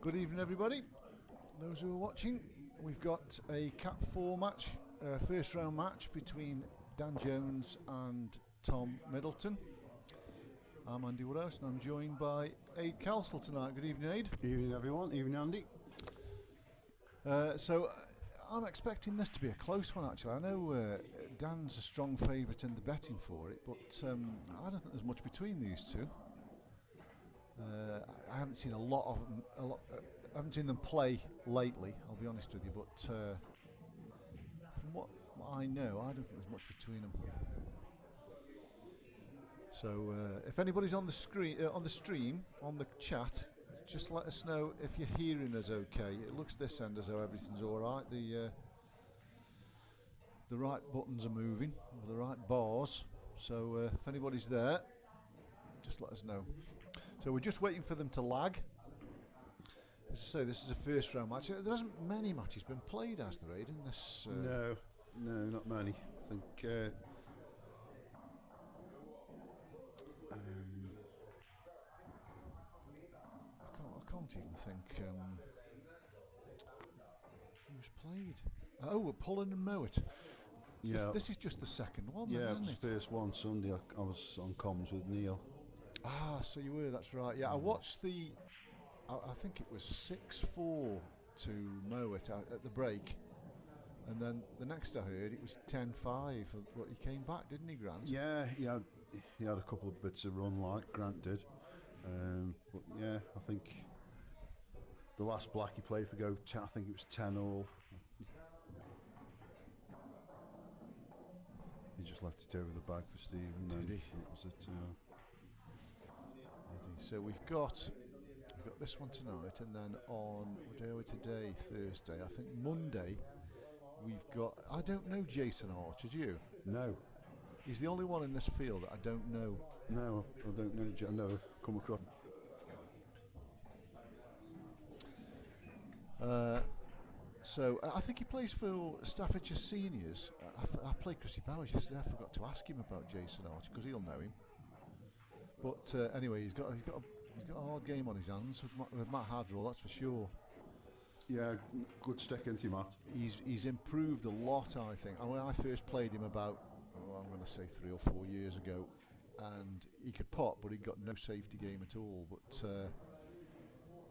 Good evening, everybody. Those who are watching, we've got a Cat 4 match, first round match between Dan Jones and Tom Middleton. I'm Andy Woodhouse and I'm joined by Aid Cowsall tonight. Good evening, Aid. Evening, everyone. Evening, Andy. I'm expecting this to be a close one, actually. I know Dan's a strong favourite in the betting for it, but I don't think there's much between these two. I haven't seen I haven't seen them play lately, I'll be honest with you, but from what I know, I don't think there's much between them. So if anybody's on the screen, on the stream, on the chat, just let us know if you're hearing us okay. It looks this end as though everything's alright. The right buttons are moving, or the right bars, so if anybody's there, just let us know. So we're just waiting for them to lag. As I say, this is a first round match. There hasn't many matches been played, has there, Aid, in this? No, not many. I think I can't even think who's played. Oh, Pullen and Mowat. Yeah, this is just the second one, yeah, then, it isn't was it? the first one Sunday. I was on comms with Neil. Ah, so you were. That's right. Yeah, I watched the. I think it was 6-4 to Mowat at the break, and then the next I heard it was 10-5. But he came back, didn't he, Grant? Yeah, he had a couple of bits of run like Grant did, but yeah, I think the last black he played for I think it was 10-all. He just left it over the bag for Steve, and Did then he? that was it. So we've got this one tonight, and then on what day are we today? Thursday. I think Monday we've got. I don't know Jason Archer. Do you? No, He's the only one in this field that I don't know. no, I don't know. I know, come across. So I think he plays for Staffordshire Seniors. I played Chrissy Bowers yesterday. I forgot to ask him about Jason Archer because he'll know him. But anyway, he's got a hard game on his hands with Matt Hadrell, that's for sure. Yeah, good stick into Matt. He's improved a lot, I think. When I first played him about, I'm going to say 3 or 4 years ago, and he could pot, but he got no safety game at all. But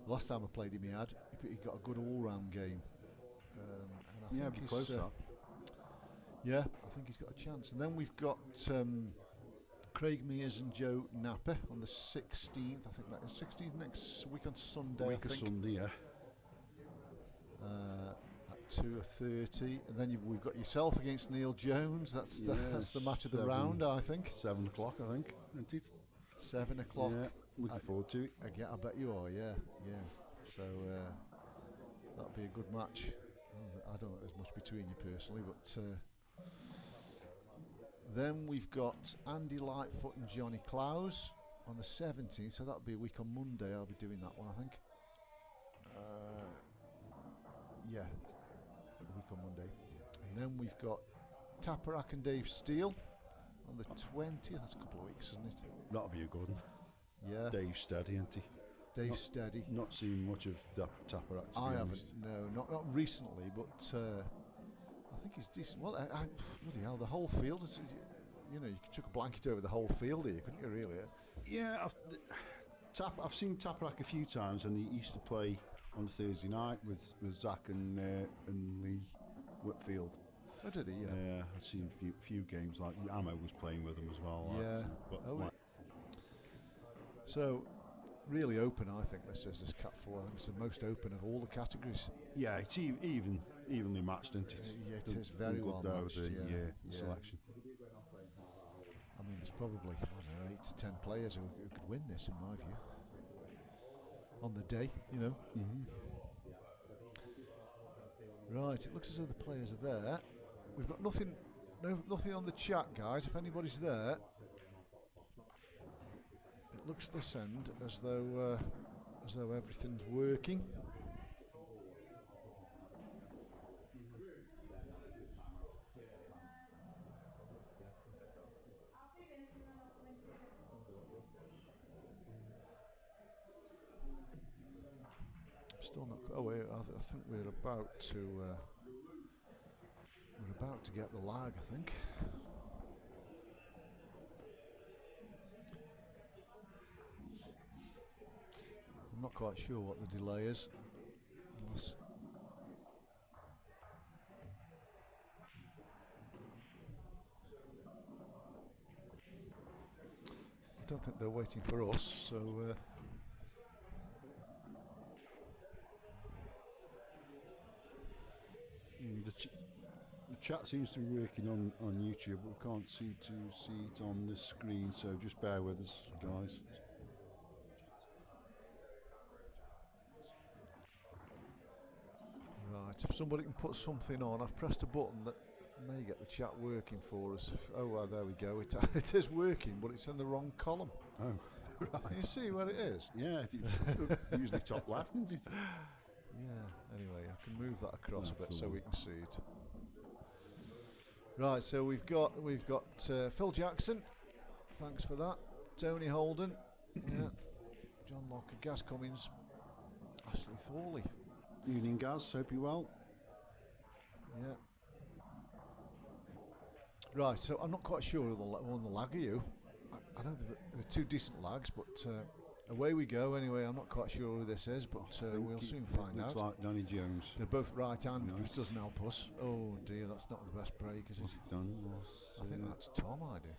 last time I played him, he got a good all-round game. And I think be close that. Yeah, I think he's got a chance. And then we've got Craig Mears and Joe Napper on the 16th. I think that is 16th next week on Sunday. Week of Sunday, yeah. At 2:30, and then we've got yourself against Neil Jones. That's the match of the round, I think. 7 o'clock, I think, isn't it? 7 o'clock. Yeah, looking forward to it. Again, I bet you are. Yeah. So that'll be a good match. I don't think there's much between you personally, but then we've got Andy Lightfoot and Johnny Clowes on the 17th. So that'll be a week on Monday. I'll be doing that one, I think. Yeah, a week on Monday. And then we've got Taparak and Dave Steele on the 20th. That's a couple of weeks, isn't it? That'll be a good one. Yeah. Dave's steady, isn't he? Dave's steady. Not seen much of Taparak, to be I honest. haven't. No, not recently, but I think he's decent. Well, bloody hell, the whole field is. You know, you could chuck a blanket over the whole field here, couldn't you? Really? Yeah, I've seen Taparak a few times, and he used to play on Thursday night with Zach and Lee Whitfield. Oh, did he? Yeah. Yeah, I've seen a few games. Like Ammo was playing with him as well. Yeah. So, really open, I think. This Cat 4. I think it's the most open of all the categories. Yeah, it's evenly matched, isn't it? Yeah, it is very well matched. The selection. I mean, there's probably 8 to 10 players who could win this, in my view. On the day, you know. Mm-hmm. Right, it looks as though the players are there. We've got nothing on the chat, guys. If anybody's there, it looks this end as though everything's working. Still not. Oh wait, I think we're about to get the lag. I think. I'm not quite sure what the delay is. Unless I don't think they're waiting for us, so the chat seems to be working on YouTube, but we can't seem to see it on this screen, so just bear with us, guys. right, if somebody can put something on, I've pressed a button that may get the chat working for us. Oh, well, there we go. It is working, but it's in the wrong column. Oh, right. Can you see where it is? Yeah, usually top left, isn't it? Yeah, anyway, I can move that across a That's bit the so one. we can see it. Right, so we've got Phil Jackson, thanks for that. Tony Holden, yeah. John Locker, Gaz Cummins, Ashley Thorley. Evening, Gaz. Hope you're well. Yeah. Right, so I'm not quite sure who won the lag. Are you? I know there were two decent lags, but away we go. Anyway, I'm not quite sure who this is, but we'll soon find out. Looks like Danny Jones. They're both right-handed, Nice. which doesn't help us. Oh dear, that's not the best break, is it? Done. I think that's Tom, I do.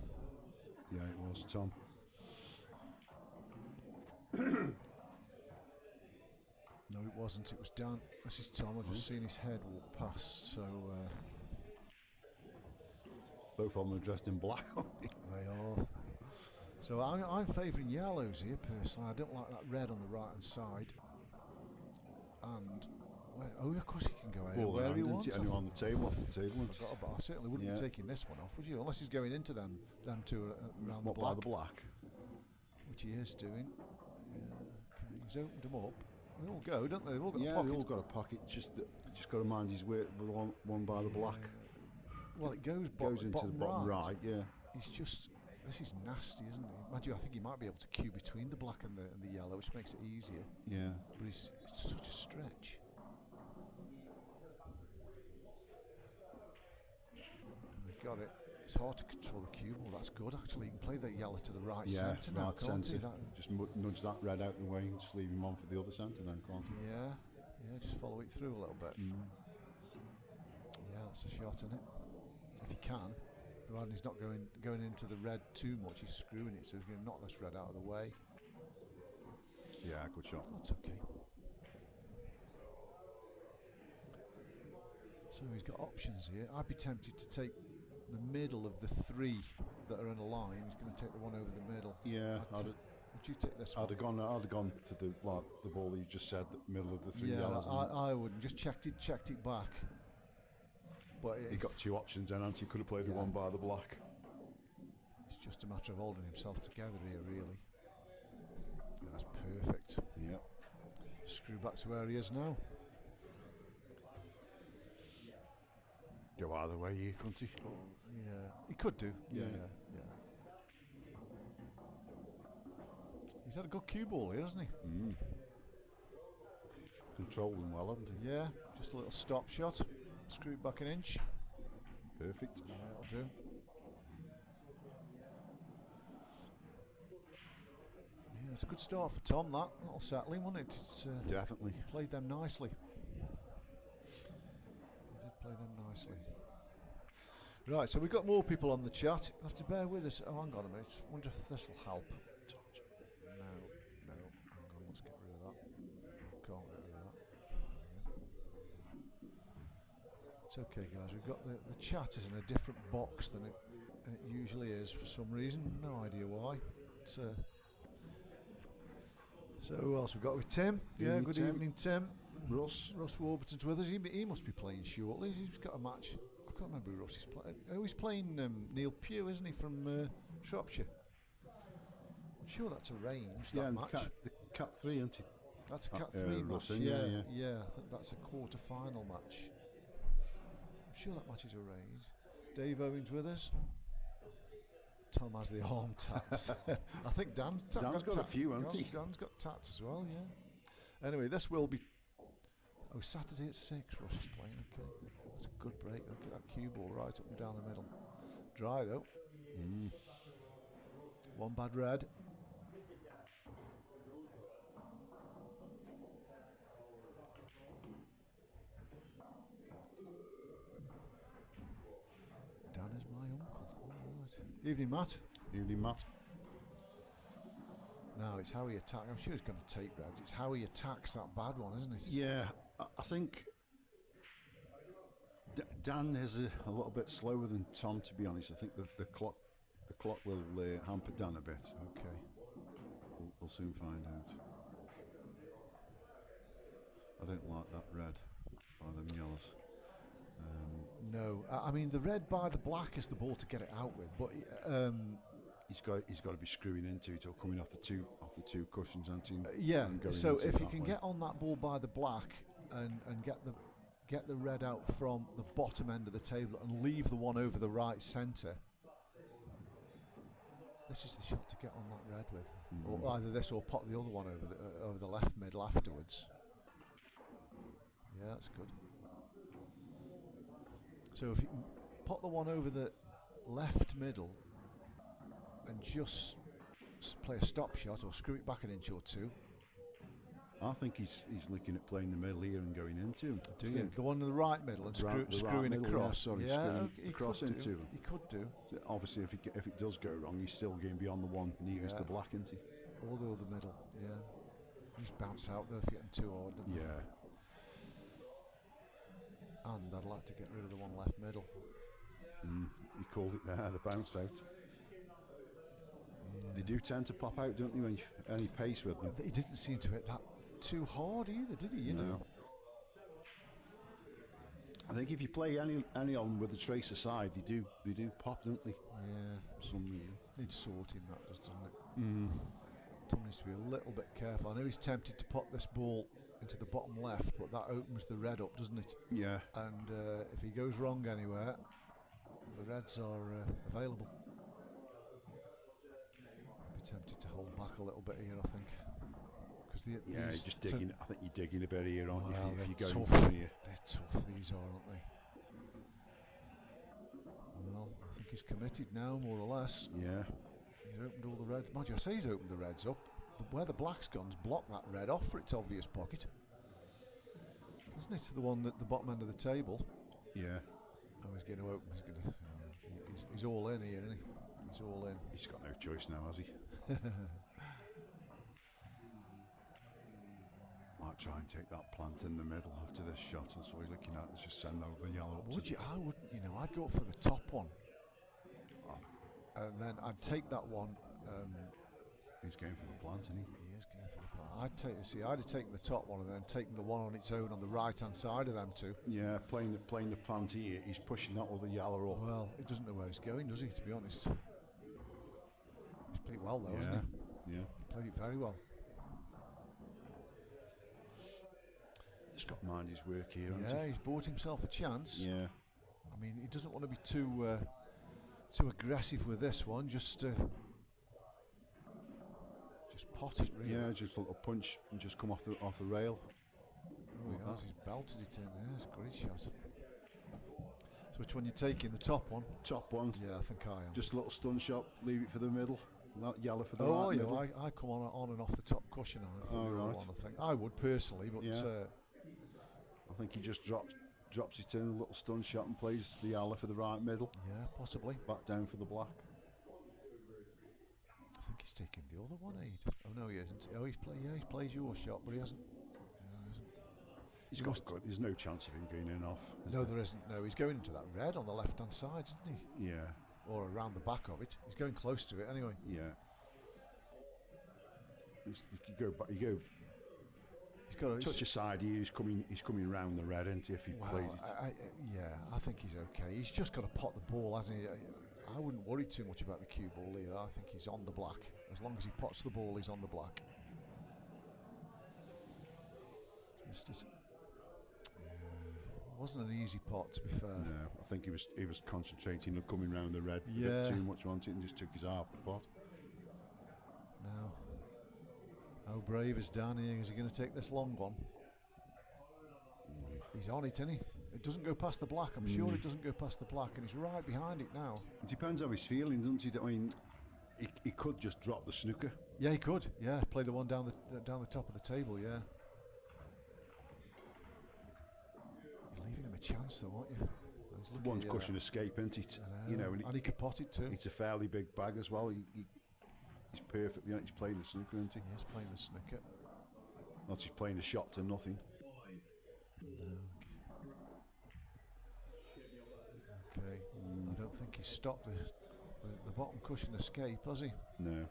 Yeah, it was Tom. No, it wasn't. It was Dan. This is Tom. I've just seen his head walk past. So Both of them are dressed in black. they are. So I'm favouring yellows here personally. I don't like that red on the right hand side. And oh, of course he can go All where around, he isn't wants. it? Anywhere on the table, off the table. I forgot about. I certainly wouldn't Yeah. be taking this one off, would you? Unless he's going into them two around What the by black, the black? which he is doing. Yeah, okay, he's opened them up. They all go, don't they? They've all got Yeah, pockets. they all got a pocket. Just got to mind his weight. The one by the black Well, it goes, goes into the bottom right. Yeah. He's just. This is nasty, isn't it? Mind you, I think he might be able to queue between the black and the yellow, which makes it easier. Yeah. But it's such a stretch. We've got it. It's hard to control the cue ball. That's good, actually. You can play the yellow to the right Yeah, centre now, right can't centre. you? That, Just nudge that red out the way and just leave him on for the other centre then, can't you? yeah, just follow it through a little bit. Yeah, that's a shot, isn't it? If he can. Provided he's not going into the red too much, he's screwing it, so he's going to knock this red out of the way. Yeah, good shot. That's okay. So he's got options here. I'd be tempted to take the middle of the three that are in a line. He's going to take the one over the middle. Yeah, Would you take this one? I'd have gone for the ball that you just said, the middle of the three Yeah, yellows. I wouldn't. Just checked it back. But He got two options then, and he could have played the Yeah. one by the black. it's just a matter of holding himself together here, really. Yeah, that's perfect. Yep. Screw back to where he is now. Go either way here, couldn't he? Yeah, he could do. Yeah. He's had a good cue ball here, hasn't he? Controlled him well, haven't he? Yeah, just a little stop shot. Screw it back an inch. Perfect. Yeah, that'll do. Yeah, it's a good start for Tom, that. Little settling, wasn't it? It's Definitely. played them nicely. He did play them nicely. Right, so we've got more people on the chat. You'll have to bear with us. Oh, hang on a minute. Wonder if this will help. No. Hang on, let's get rid of that. Can't get rid of that. It's okay, guys. We've got the chat is in a different box than it usually is for some reason. No idea why. It's, so who else we've got with Tim? Yeah, Evening, good Tim. evening, Tim. Russ. Russ Warburton's with us. He must be playing shortly. He's got a match. I can't remember who Russ is playing. Oh, he's playing Neil Pugh, isn't he, from Shropshire? I'm sure that's arranged, Yeah, that and match. the cat 3, isn't he? That's a Cat yeah, 3 match. Russell, Yeah, yeah. I think that's a quarter-final match. I'm sure that match is arranged. Dave Owens with us. Tom has the arm tats. I think Dan's Dan's got a few, hasn't he? Dan's got tats as well, yeah. Anyway, this will be Oh, Saturday at 6, Ross is playing, okay. That's a good break. Look at that cue ball right up and down the middle. Dry though. One bad red. Dan is my uncle. Right. Evening, Matt. Evening, Matt. Now it's how he attacks. I'm sure he's going to take reds. It's how he attacks that bad one, isn't it? Yeah, I think Dan is a little bit slower than Tom, to be honest. I think the clock will hamper Dan a bit. Okay. We'll soon find out. I don't like that red by them yellows. No, I mean the red by the black is the ball to get it out with, but he's got to be screwing into it or coming off the two cushions, yeah. And going So into if it he that can way. get on that ball by the black and get the red out from the bottom end of the table and leave the one over the right centre. This is the shot to get on that red with, or either this or pop the other one over the left middle afterwards. Yeah, that's good. So if you can pop the one over the left middle and just play a stop shot or screw it back an inch or two. I think he's looking at playing the middle here and going into him. Do you? The one in the right middle and screwing middle, across. Yeah, sorry, yeah, screwing okay, across he could into do. them. He could do. So obviously, if it does go wrong, he's still going beyond the one nearest the black, isn't he? Or the other middle, yeah. He's bounced out though if you're getting too hard, doesn't he? Yeah. And I'd like to get rid of the one left middle. You called it there, the bounce out. They do tend to pop out, don't they, when any pace with them? He didn't seem to hit that too hard either, did he? You know. I think if you play any of them with the tracer side, they do pop, don't they? Yeah. For some reason. Needs sorting, that does, doesn't it? Tom needs to be a little bit careful. I know he's tempted to pop this ball into the bottom left, but that opens the red up, doesn't it? Yeah. And if he goes wrong anywhere, the reds are available. Be tempted to hold back a little bit here, I think. Yeah, just digging. I think you're digging a bit here, aren't you? If you're going tough. from here. They're tough, these are, aren't they? Well, I think he's committed now, more or less. Yeah. He's opened all the reds. Mind you, I say he's opened the reds up. Where the black's gone's blocked that red off for its obvious pocket. Isn't it? The one at the bottom end of the table. Yeah. Oh, he's going to open. He's all in here, isn't he? He's all in. He's got no choice now, has he? Might try and take that plant in the middle after this shot. That's what he's looking at. Let's just send over the yellow up. Would you? I wouldn't. You know, I'd go for the top one, and then I'd take that one. He's going for the plant, isn't he? He is going for the plant. I'd have taken the top one and then taken the one on its own on the right hand side of them two. Yeah, playing the plant here. He's pushing that other yellow up. Well, he doesn't know where he's going, does he? To be honest, he's played well though, hasn't he? Yeah. Played it very well. He's got to mind his work here, hasn't Yeah, he? he's bought himself a chance. Yeah. I mean, he doesn't want to be too aggressive with this one. Just pot it, really. Yeah, just a little punch and just come off the rail. Oh, he has. He's belted it in. Yeah, it's a great shot. So which one you taking? The top one? Top one. Yeah, I think I am. Just a little stun shot. Leave it for the middle. That yellow for the oh, right yeah, middle. I come on and off the top cushion. Oh, right. I think I would personally, but Yeah. I think he just drops it in a little stun shot and plays the yellow for the right middle. yeah, possibly. Back down for the black. I think he's taking the other one, Aid. Oh no, he isn't. Oh, he's plays your shot, but he hasn't. He's got good. There's no chance of him going in off. No, there isn't. No, he's going into that red on the left-hand side, isn't he? Yeah. Or around the back of it. He's going close to it anyway. Yeah. You go back. You go. He's got Touch aside here. He's coming round the red, isn't he? If he plays it. I think he's okay. He's just got to pot the ball, hasn't he? I wouldn't worry too much about the cue ball here. I think he's on the black. As long as he pots the ball, he's on the black. Missed it. Wasn't an easy pot, to be fair. No, I think he was concentrating on coming round the red a Yeah. bit too much on it and just took his eye off the pot. Now, how brave is Dan here? Is he going to take this long one? He's on it, isn't he? It doesn't go past the black. I'm sure it doesn't go past the black, and he's right behind it now. It depends how he's feeling, doesn't it? I mean, he could just drop the snooker. Yeah, he could. Yeah, play the one down the top of the table. Yeah. You're leaving him a chance, though, aren't you? One's cushion escape, isn't it? You know, and he could pot it too. It's a fairly big bag as well. He's perfectly. He's playing the snooker, isn't he? He is playing the snooker. Not he's playing a shot to nothing. Okay. I don't think he's stopped the bottom cushion escape, has he? No.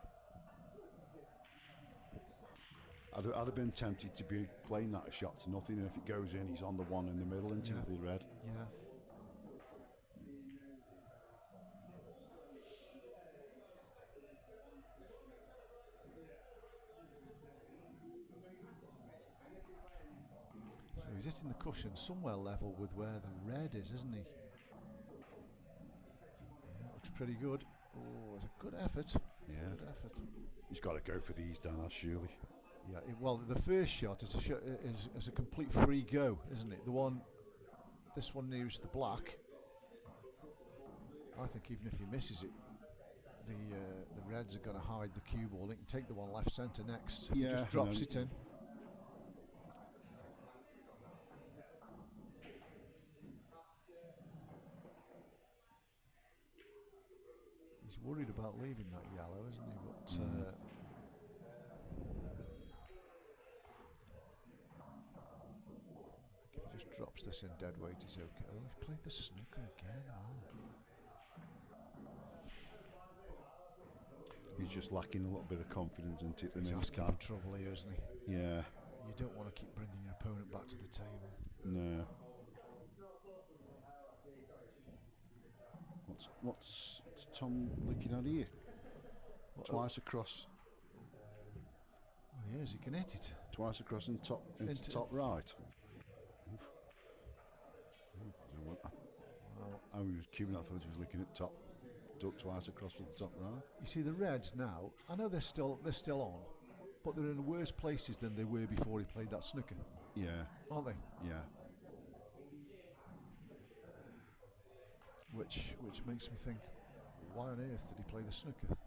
I'd have been tempted to be playing that a shot to nothing, and if it goes in, he's on the one in the middle, into the red. Yeah. So he's hitting the cushion somewhere level with where the red is, isn't he? Yeah, looks pretty good. Oh, it's a good effort. Yeah. Good effort. He's got to go for these, Dan, surely. Yeah, well, the first shot is a complete free go, isn't it? This one nearest the black. I think even if he misses it, the reds are going to hide the cue ball. They can take the one left centre next. Yeah, just drops it in. He's worried about leaving that yellow, isn't he? But if he just drops this in dead weight, he's okay. Oh, he's played the snooker again. Oh. He's just lacking a little bit of confidence into it. He's asking for trouble here, isn't he? Yeah. You don't want to keep bringing your opponent back to the table. No. What's Tom looking at here? Twice across. Oh, yes, he can hit it. Twice across into top right. I was queuing. I thought he was looking at top. Duck twice across from the top right. You see, the Reds now, I know they're still on, but they're in worse places than they were before he played that snooker. Yeah. Aren't they? Yeah. Which makes me think, why on earth did he play the snooker?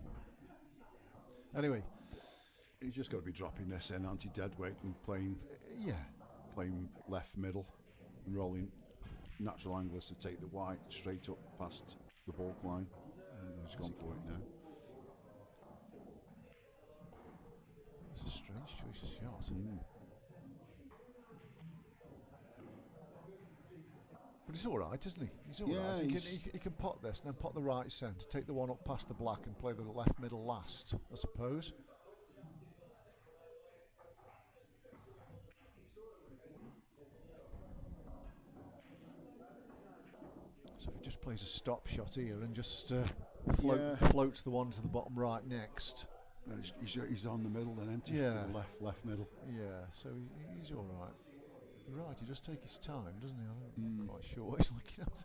Anyway, he's just got to be dropping this in anti-deadweight and playing left middle and rolling natural anglers to take the white straight up past the baulk line. He's gone for it now. It's a strange choice of shot. But he's all right, isn't he? He's all right. He can pot this and then pot the right centre, take the one up past the black and play the left middle last, I suppose. So if he just plays a stop shot here and just floats the one to the bottom right next. And he's on the middle then, isn't he? Yeah. To the left middle. Yeah, so he's all right. You're right, he does take his time, doesn't he? I'm not quite sure what he's looking at.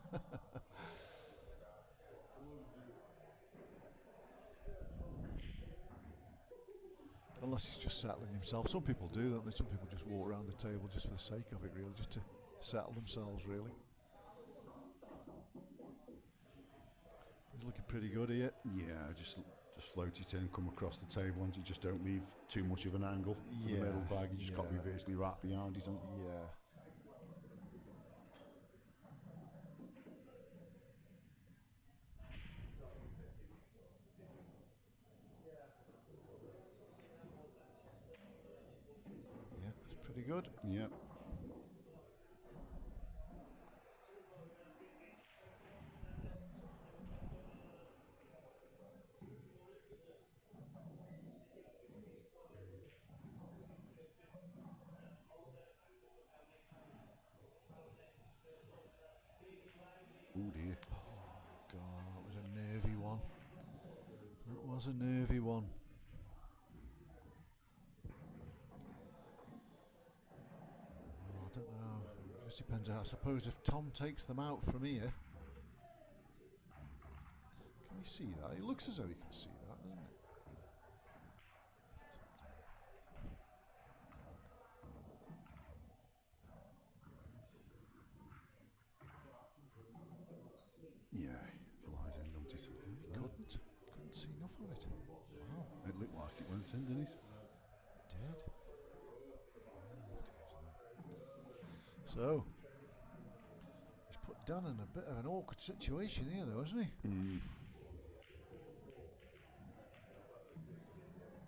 Unless he's just settling himself. Some people do, don't they? Some people just walk around the table just for the sake of it, really, just to settle themselves, really. He's looking pretty good here. Yeah, just float it in, come across the table, and you just don't leave too much of an angle for the middle bag. You just got to be basically right behind it, haven't you? Yeah. Yeah, it's pretty good. Yeah. Oh dear. Oh God, that was a nervy one. That was a nervy one. Well, I don't know. It just depends. I suppose if Tom takes them out from here, can you see that? It looks as though he can see that, doesn't it? So he's put Dan in a bit of an awkward situation here, though, hasn't he?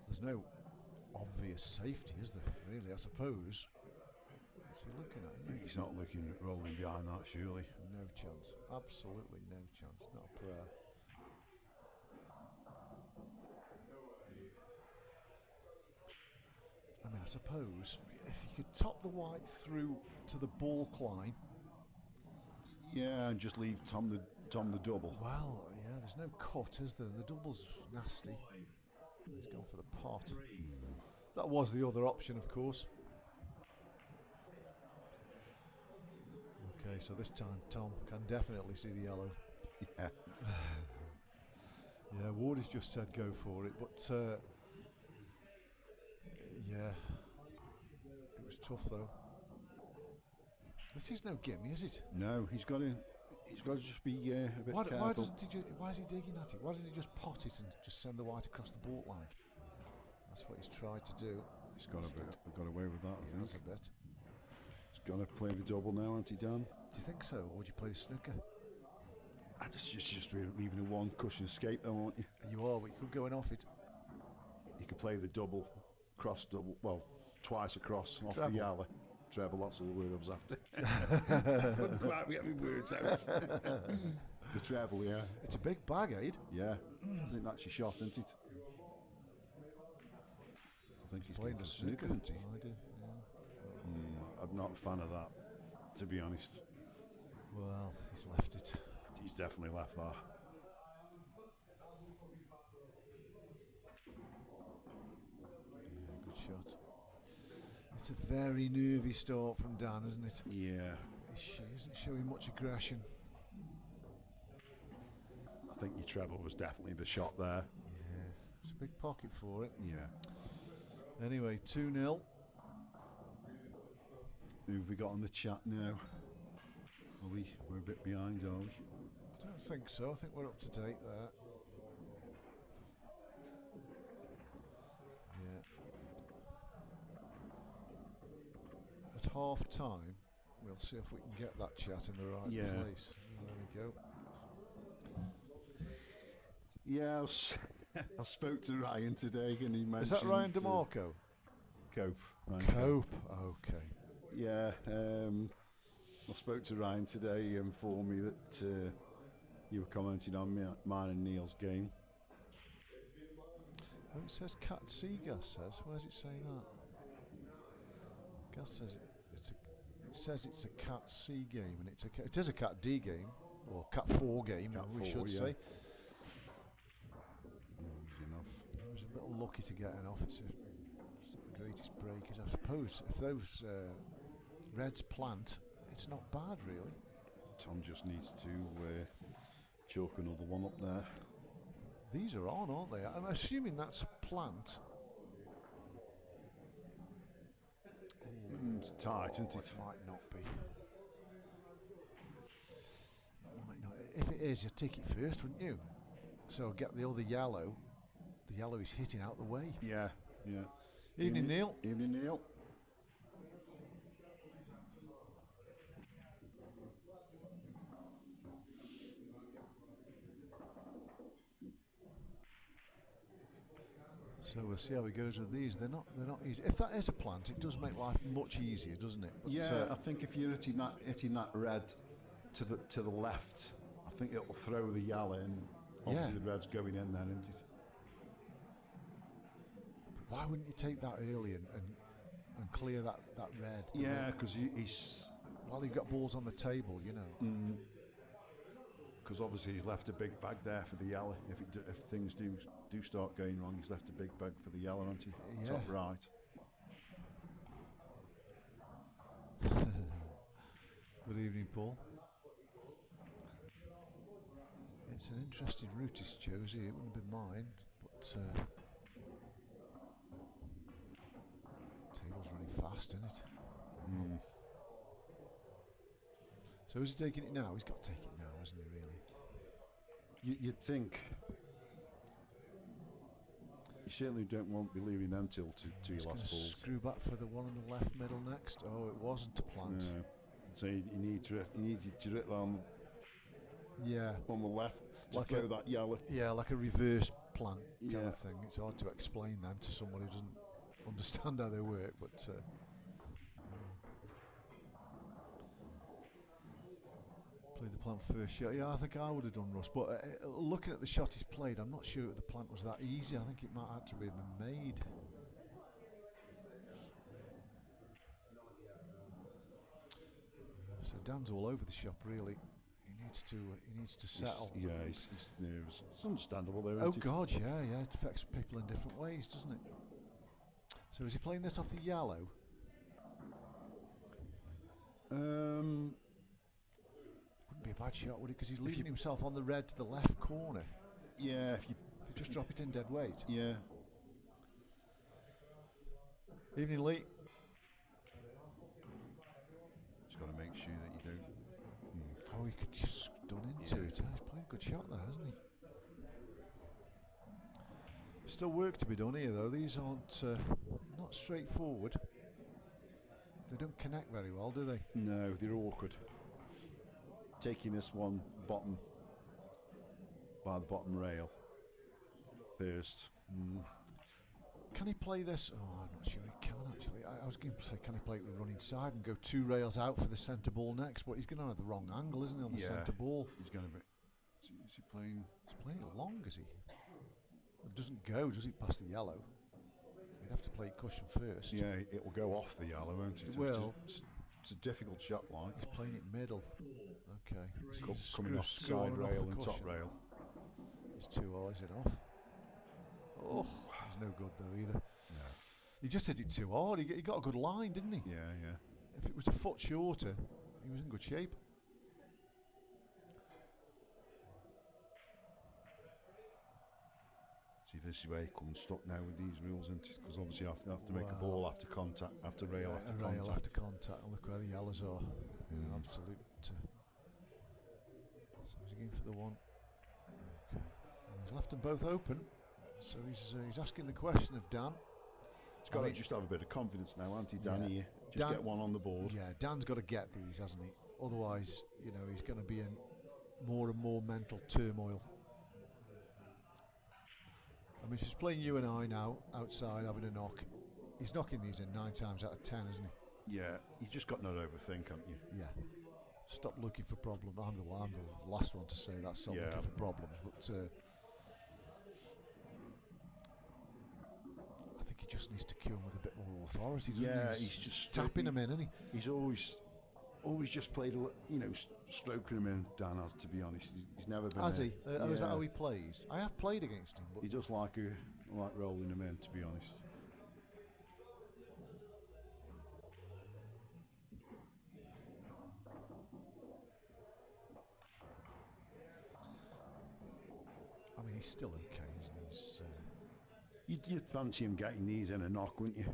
There's no obvious safety, is there? Really, I suppose. What's he looking at? He's not looking at rolling behind that, surely. No chance. Absolutely no chance. Not a prayer. I mean, I suppose if you could top the white through to the ball line. Yeah, and just leave Tom the double. Well, yeah, there's no cut, is there? The double's nasty. He's gone for the pot. That was the other option, of course. Okay, so this time Tom can definitely see the yellow. Yeah. Yeah, Ward has just said go for it, but yeah, it was tough though. This is no gimme, is it? No, he's got to just be a bit careful. Why is he digging at it? Why didn't he just pot it and just send the white across the ball line? That's what he's tried to do. He's got away with that, I think. That's a bit. He's got to play the double now, hasn't he, Dan? Do you think so, or would you play the snooker? Just leaving a one cushion escape though, aren't you? You are, but you could go in off it. You could play the double, cross double, well, twice across off Treble. the alley. Treble, that's the word I was after. Couldn't quite get my words out. The treble, yeah. It's a big bag, Aid. Yeah, I think that's your shot, isn't it? I think he's Playing playing the the snooker, snooker. isn't he? I do, yeah. I'm not a fan of that, to be honest. Well, he's left it. He's definitely left that. Yeah, good shot. It's a very nervy start from Dan, isn't it? Yeah. He isn't showing much aggression. I think your treble was definitely the shot there. Yeah, it's a big pocket for it. Yeah. Anyway, 2-0. Who have we got on the chat now? We're a bit behind, are we? I don't think so. I think we're up to date there. Yeah. At half time, we'll see if we can get that chat in the right place. There we go. Yeah, I spoke to Ryan today and he mentioned... Is that Ryan DeMarco? Cope. Ryan Cope, okay. Yeah, I spoke to Ryan today. He informed me that you were commenting on mine and Neil's game. Oh, it says Cat C, Gus says. Where does it say that? Gus says it says it's a Cat C game, and it is a Cat D game, or Cat 4 game, Cat we 4, should yeah. say. Easy enough. He was a bit lucky to get an off. It's not the greatest breakers, I suppose. If those Reds plant, it's not bad, really. Tom just needs to chalk another one up there. These are on, aren't they? I'm assuming that's a plant. It's tight, isn't it? Might not be. Might not. If it is, you'd take it first, wouldn't you? So get the other yellow. The yellow is hitting out the way. Yeah, yeah. Evening, Neil. Evening, Neil. So we'll see how it goes with these. They're not easy. If that is a plant, it does make life much easier, doesn't it? But Yeah, I think if you're hitting that red to the left, I think it'll throw the yellow in. Obviously the red's going in then, isn't it? Why wouldn't you take that early and clear that red? Yeah, because he's... While you've got balls on the table, you know. Because obviously he's left a big bag there for the yellow. If things do start going wrong, he's left a big bag for the yellow, hasn't he? Yeah. Top right. Good evening, Paul. It's an interesting route he's chose here. It wouldn't have been mine, but table's running fast, isn't it? So is he taking it now? He's got to take it now, hasn't he, really? You'd think. You certainly won't be leaving them till your last balls. Screw back for the one in the left middle next. Oh, it wasn't a plant. No. So you need to hit on the left to Like throw that yellow. Yeah, like a reverse plant kind Yeah. of thing. It's hard to explain them to someone who doesn't understand how they work, but played the plant first shot. Yeah, I think I would have done, Russ. But looking at the shot he's played, I'm not sure the plant was that easy. I think it might actually have been made. So Dan's all over the shop, really. He needs to settle. He's nervous. It's understandable though. Oh isn't it? God, yeah. It affects people in different ways, doesn't it? So is he playing this off the yellow? Wouldn't be a bad shot, would it? Because he's leaving himself on the red to the left corner. Yeah, if you Just drop it in dead weight. yeah. Evening, Lee. Just got to make sure that you don't. Oh, he could just done into it. He's playing a good shot there, hasn't he? Still work to be done here, though. These aren't not straightforward. They don't connect very well, do they? No, they're awkward. Taking this one bottom by the bottom rail first. Can he play this? Oh, I'm not sure he can actually. I was going to say, can he play it with running side and go 2 rails out for the centre ball next? But he's going to have the wrong angle, isn't he, on the centre ball? He's going to be. Is he playing? He's playing it long, is he? It doesn't go, does it, past the yellow? He'd have to play cushion first. Yeah, it will go off the yellow, won't it? It will. It's a difficult shot, like. He's playing it middle. Okay. So Coming off side rail and top rail. It's too hard, is it off? Oh, he's no good though either. Yeah. He just hit it too hard. He got a good line, didn't he? Yeah. If it was a foot shorter, he was in good shape. See, this is where he comes stuck now with these rules, isn't it? Because obviously you have to make a ball after contact, after rail after contact. Rail after contact, and look where the yellows are. Absolute. So he's going for the one. Okay. And he's left them both open. So he's asking the question of Dan. He's got to just have a bit of confidence now, hasn't he, Dan? Here, just get one on the board. Yeah, Dan's got to get these, hasn't he? Otherwise, he's going to be in more and more mental turmoil. I mean, if he's playing you and I now outside having a knock, he's knocking these in 9 times out of 10, isn't he? Yeah, you just got not overthink, haven't you? Yeah. Stop looking for problems. I'm the last one to say that. Stop looking for problems, but I think he just needs to cue him with a bit more authority. Doesn't he? He's just tapping him in, isn't he? He's always just played, stroking him in. Dan has, to be honest. He's never been. Has he? Is that how he plays? I have played against him, but he does like rolling him in, to be honest. I mean, he's still okay, isn't he? You'd fancy him getting these in a knock, wouldn't you?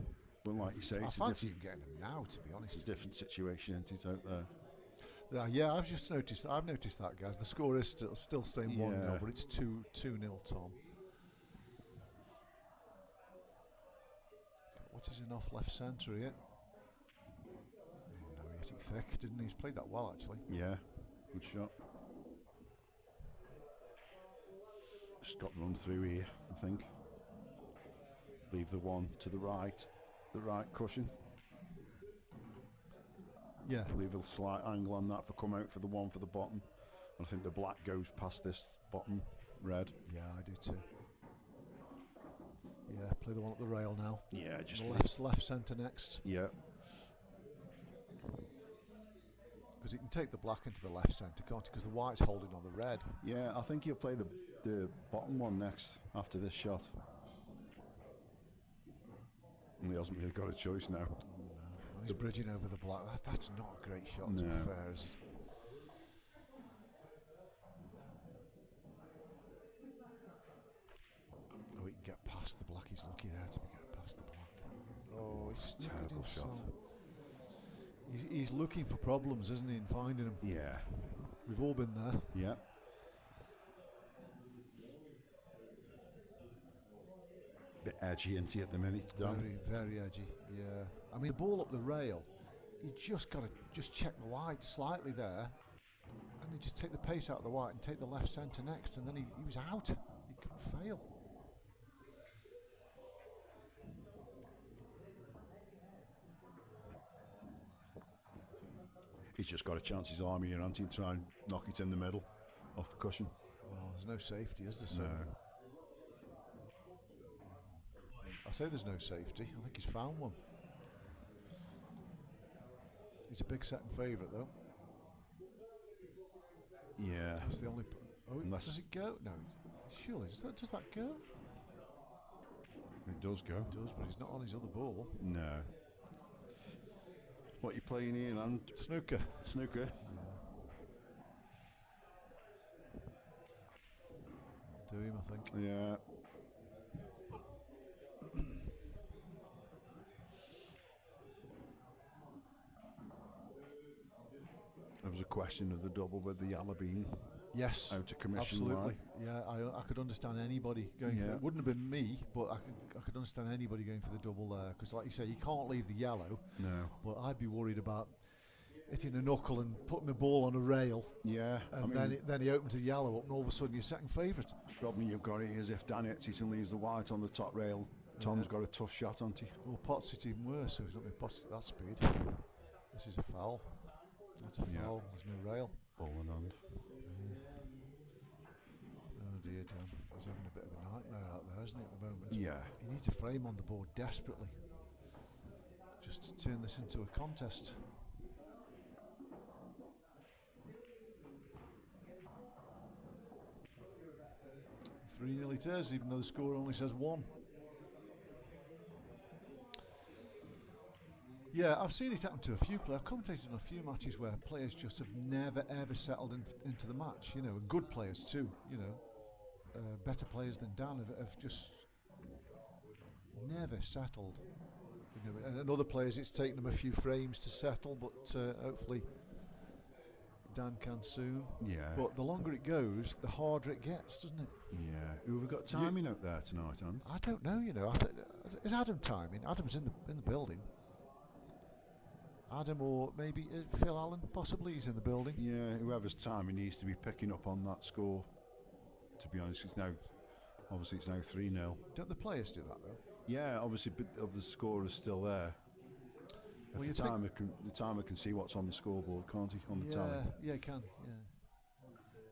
Well, like you say, I fancy him getting them now, to be honest. It's a different situation, isn't it, out there? Yeah, I've noticed that, guys. The score is still staying 1-0, but it's 2-0, Tom. What is enough left centre here? No, he hit it thick, didn't he? He's played that well, actually. Yeah, good shot. Just got run through here, I think. Leave the one to the right cushion. Yeah. Leave a slight angle on that for come out for the one for the bottom. And I think the black goes past this bottom red. Yeah, I do too. Yeah, play the one up the rail now. Yeah, just left centre next. Yeah. Because he can take the black into the left centre, can't he? Because the white's holding on the red. Yeah, I think he'll play the bottom one next after this shot. And he hasn't really got a choice now. No. He's bridging over the black. That's not a great shot, to be fair. Oh, he can get past the black. He's lucky there to get past the black. Oh, he's terrible shot. He's looking for problems, isn't he, and finding them. Yeah. We've all been there. Yeah. Bit edgy, isn't he, at the minute? Very, very edgy. Yeah. I mean, the ball up the rail you just got to just check the wide slightly there, and then just take the pace out of the white and take the left centre next, and then he was out. He couldn't fail. He's just got to chance his arm here, hasn't he, and try and knock it in the middle, off the cushion. Well, there's no safety, is there, sir? No. I say there's no safety. I think he's found one. He's a big second favourite, though. Yeah. That's the only. Unless does it go? No. Surely, does that go? It does go. It does, but he's not on his other ball. No. What are you playing here, and Snooker. Snooker. Do him, I think. Yeah. There was a question of the double with the yellow being Yes, out of commission. absolutely. Line. Yeah, I could understand anybody going for it. It wouldn't have been me, but I could understand anybody going for the double there, because like you say, you can't leave the yellow. No. But I'd be worried about hitting a knuckle and putting the ball on a rail. Yeah. And then he opens the yellow up, and all of a sudden you're second favourite. The problem you've got here is if Dan hits it and leaves the white on the top rail, Tom's got a tough shot, hasn't he? Well, Potts it even worse, so he's not going to pot it at that speed. This is a foul. That's a foul. There's no rail. Ball in hand. Oh dear, Dan. He's having a bit of a nightmare out there, isn't he, at the moment? Yeah. He needs a frame on the board desperately, just to turn this into a contest. 3-0 it is, even though the score only says 1. Yeah, I've seen it happen to a few players. I've commentated on a few matches where players just have never ever settled into the match. You know, and good players too. You know, better players than Dan have just never settled. You know, and other players, it's taken them a few frames to settle, but hopefully Dan can soon. Yeah. But the longer it goes, the harder it gets, doesn't it? Yeah. Who have we got timing out there tonight, Anne? I don't know. You know, is Adam timing? Adam's in the building. Adam or maybe Phil Allen, possibly, he's in the building. Yeah, whoever's timing needs to be picking up on that score. To be honest, it's now 3-0. Don't the players do that though? Yeah, obviously, but the score is still there. Well, the timer can see what's on the scoreboard, can't he? On the tally. Yeah, he can. Yeah.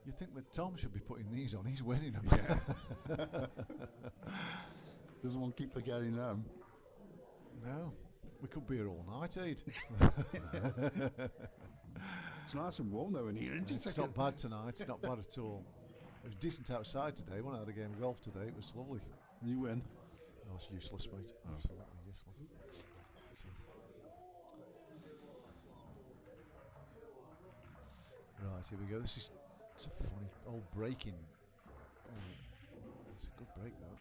You think that Tom should be putting these on? He's winning them. Yeah. Doesn't one keep forgetting them? No. We could be here all night, Aid. It's nice and warm though in here, isn't it? It's not bad tonight. It's not bad at all. It was decent outside today. When I had a game of golf today, it was lovely. You win. That was useless, mate. Absolutely useless. Right, here we go. This is a funny old breaking. It's a good break though.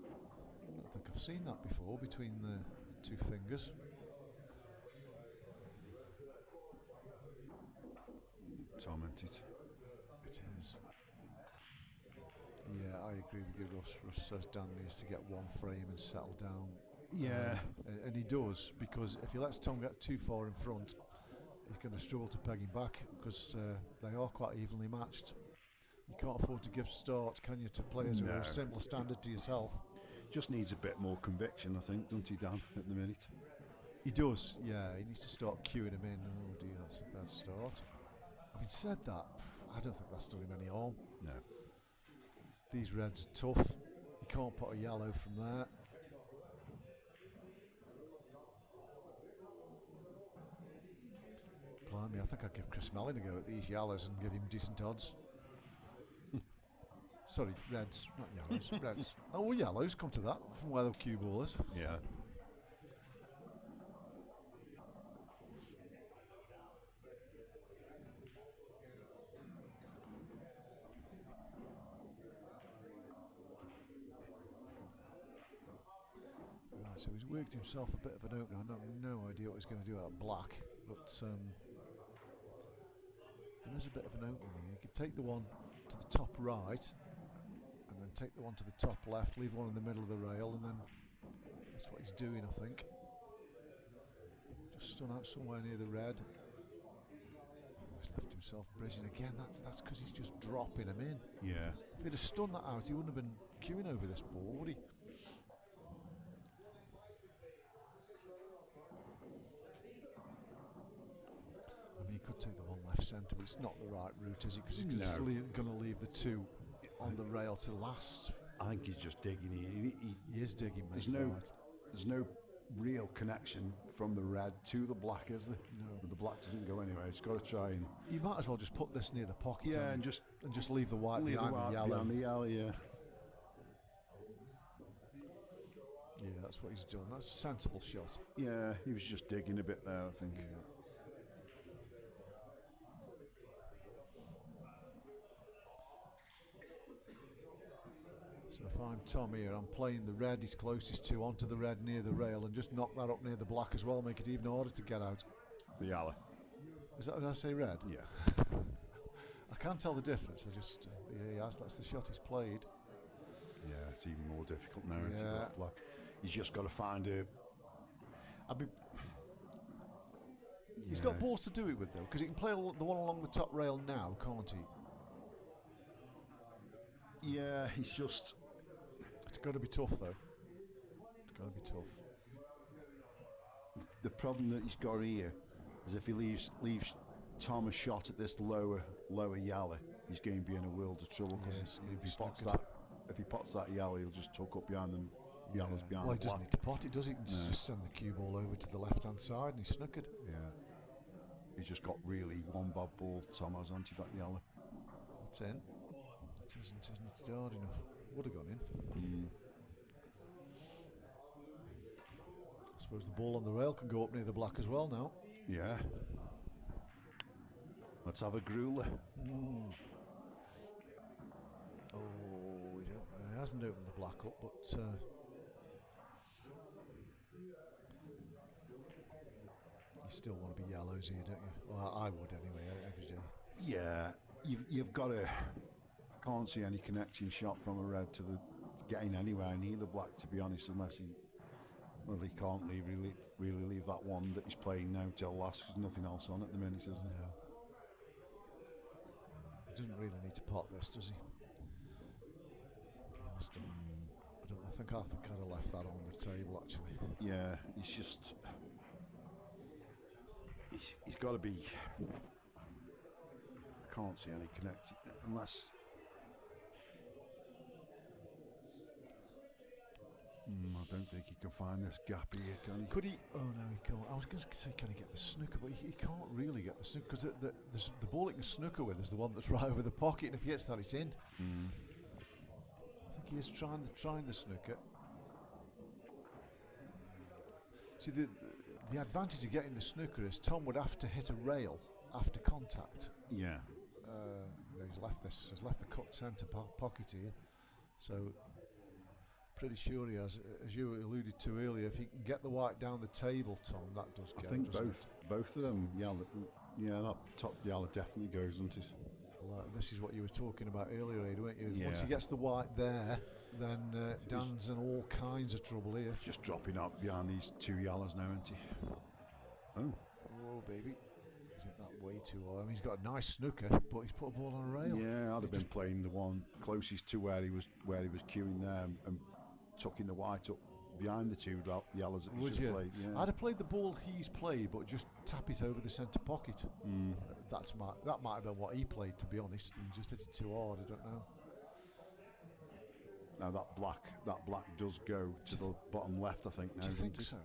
I don't think I've seen that before between the two fingers. Tormented. It is. Yeah, I agree with you, Russ. Russ says Dan needs to get one frame and settle down. Yeah. And he does, because if he lets Tom get too far in front, he's going to struggle to peg him back, because they are quite evenly matched. You can't afford to give starts, can you, to players who are a similar standard to yourself. Just needs a bit more conviction, I think, doesn't he, Dan, at the minute? He does, yeah. He needs to start cueing him in. Oh dear, that's a bad start. Having said that, I don't think that's done him any harm. No. These reds are tough. You can't put a yellow from there. Blimey, I think I'd give Chris Mellon a go at these yellows and give him decent odds. Sorry, reds, not yellows, reds. Oh, well, yellows, come to that, from where the cue ball is. Yeah. Right, so he's worked himself a bit of an opener. I have no idea what he's going to do out of black, but there is a bit of an opening here. You could take the one to the top right, and then take the one to the top left, leave one in the middle of the rail, and then that's what he's doing, I think. Just stun out somewhere near the red. He's left himself bridging again. That's because he's just dropping him in. Yeah. If he'd have stunned that out, he wouldn't have been queuing over this ball, would he? I mean, he could take the one left centre, but it's not the right route, is it? Because he's going to leave the two on the rail to last. I think he's just digging here. He is digging, mate. There's no real connection from the red to the black, is there? No. The black doesn't go anywhere. He's got to try and. You might as well just put this near the pocket. Yeah, and just leave the white behind the yellow. Behind the yellow, yeah. Yeah, that's what he's done. That's a sensible shot. Yeah, he was just digging a bit there, I think. Yeah. So if I'm Tom here, I'm playing the red he's closest to onto the red near the rail and just knock that up near the black as well, make it even harder to get out. The yellow. Is that, did I say red? Yeah. I can't tell the difference. I just, yeah, he has. That's the shot he's played. Yeah, it's even more difficult now to go black. He's just got to find a. He's got balls to do it with though, because he can play the one along the top rail now, can't he? Yeah, he's just. It's got to be tough though. It's got to be tough. The problem that he's got here is if he leaves Tom a shot at this lower yellow, he's going to be in a world of trouble. Because if he pots that yellow, he'll just tuck up behind them. Yellow's behind. Well, he doesn't need to pot it, does he? He can just send the cue ball over to the left-hand side, and he's snookered. Yeah. He's just got really one bad ball. Tom has onto that yellow. That's in. It isn't it hard enough. Would have gone in. I suppose the ball on the rail can go up near the black as well now. Yeah. Let's have a grueler. Oh, he hasn't opened the black up, but you still want to be yellows here, don't you? Well, I would anyway, every day. Yeah, you've got to. I can't see any connecting shot from a red to the getting anywhere near the black, to be honest, unless he can't really leave that one that he's playing now till last. There's nothing else on at the minute, is there? No. He doesn't really need to pot this, does he? I think I'd have left that on the table actually. Yeah, he's just. He's got to be. I can't see any connection unless. I don't think he can find this gap here, can he? Could he? Oh no, he can't. I was going to say, can he get the snooker? But he can't really get the snooker because the ball he can snooker with is the one that's right over the pocket, and if he gets that, it's in. I think he is trying the snooker. See, the advantage of getting the snooker is Tom would have to hit a rail after contact. Yeah. He's left the cut centre pocket here, so. Pretty sure he has, as you alluded to earlier. If he can get the white down the table, Tom, that does go. I think both of them, yellow. Yeah, that top yellow definitely goes, doesn't it? Well, this is what you were talking about earlier, Ed, weren't you? Yeah. Once he gets the white there, then Dan's in all kinds of trouble here. Just dropping up behind these two yellows now, isn't he? Oh. Oh, baby. Is it that way too low? I mean, he's got a nice snooker, but he's put a ball on a rail. Yeah, I'd have been playing the one closest to where he was queuing there and tucking the white up behind the two yellows that he should have played. Yeah. I'd have played the ball he's played, but just tap it over the centre pocket. That might have been what he played, to be honest, and just hit it too hard. I don't know. Now that black does go to the bottom left, I think. Now, do you think so?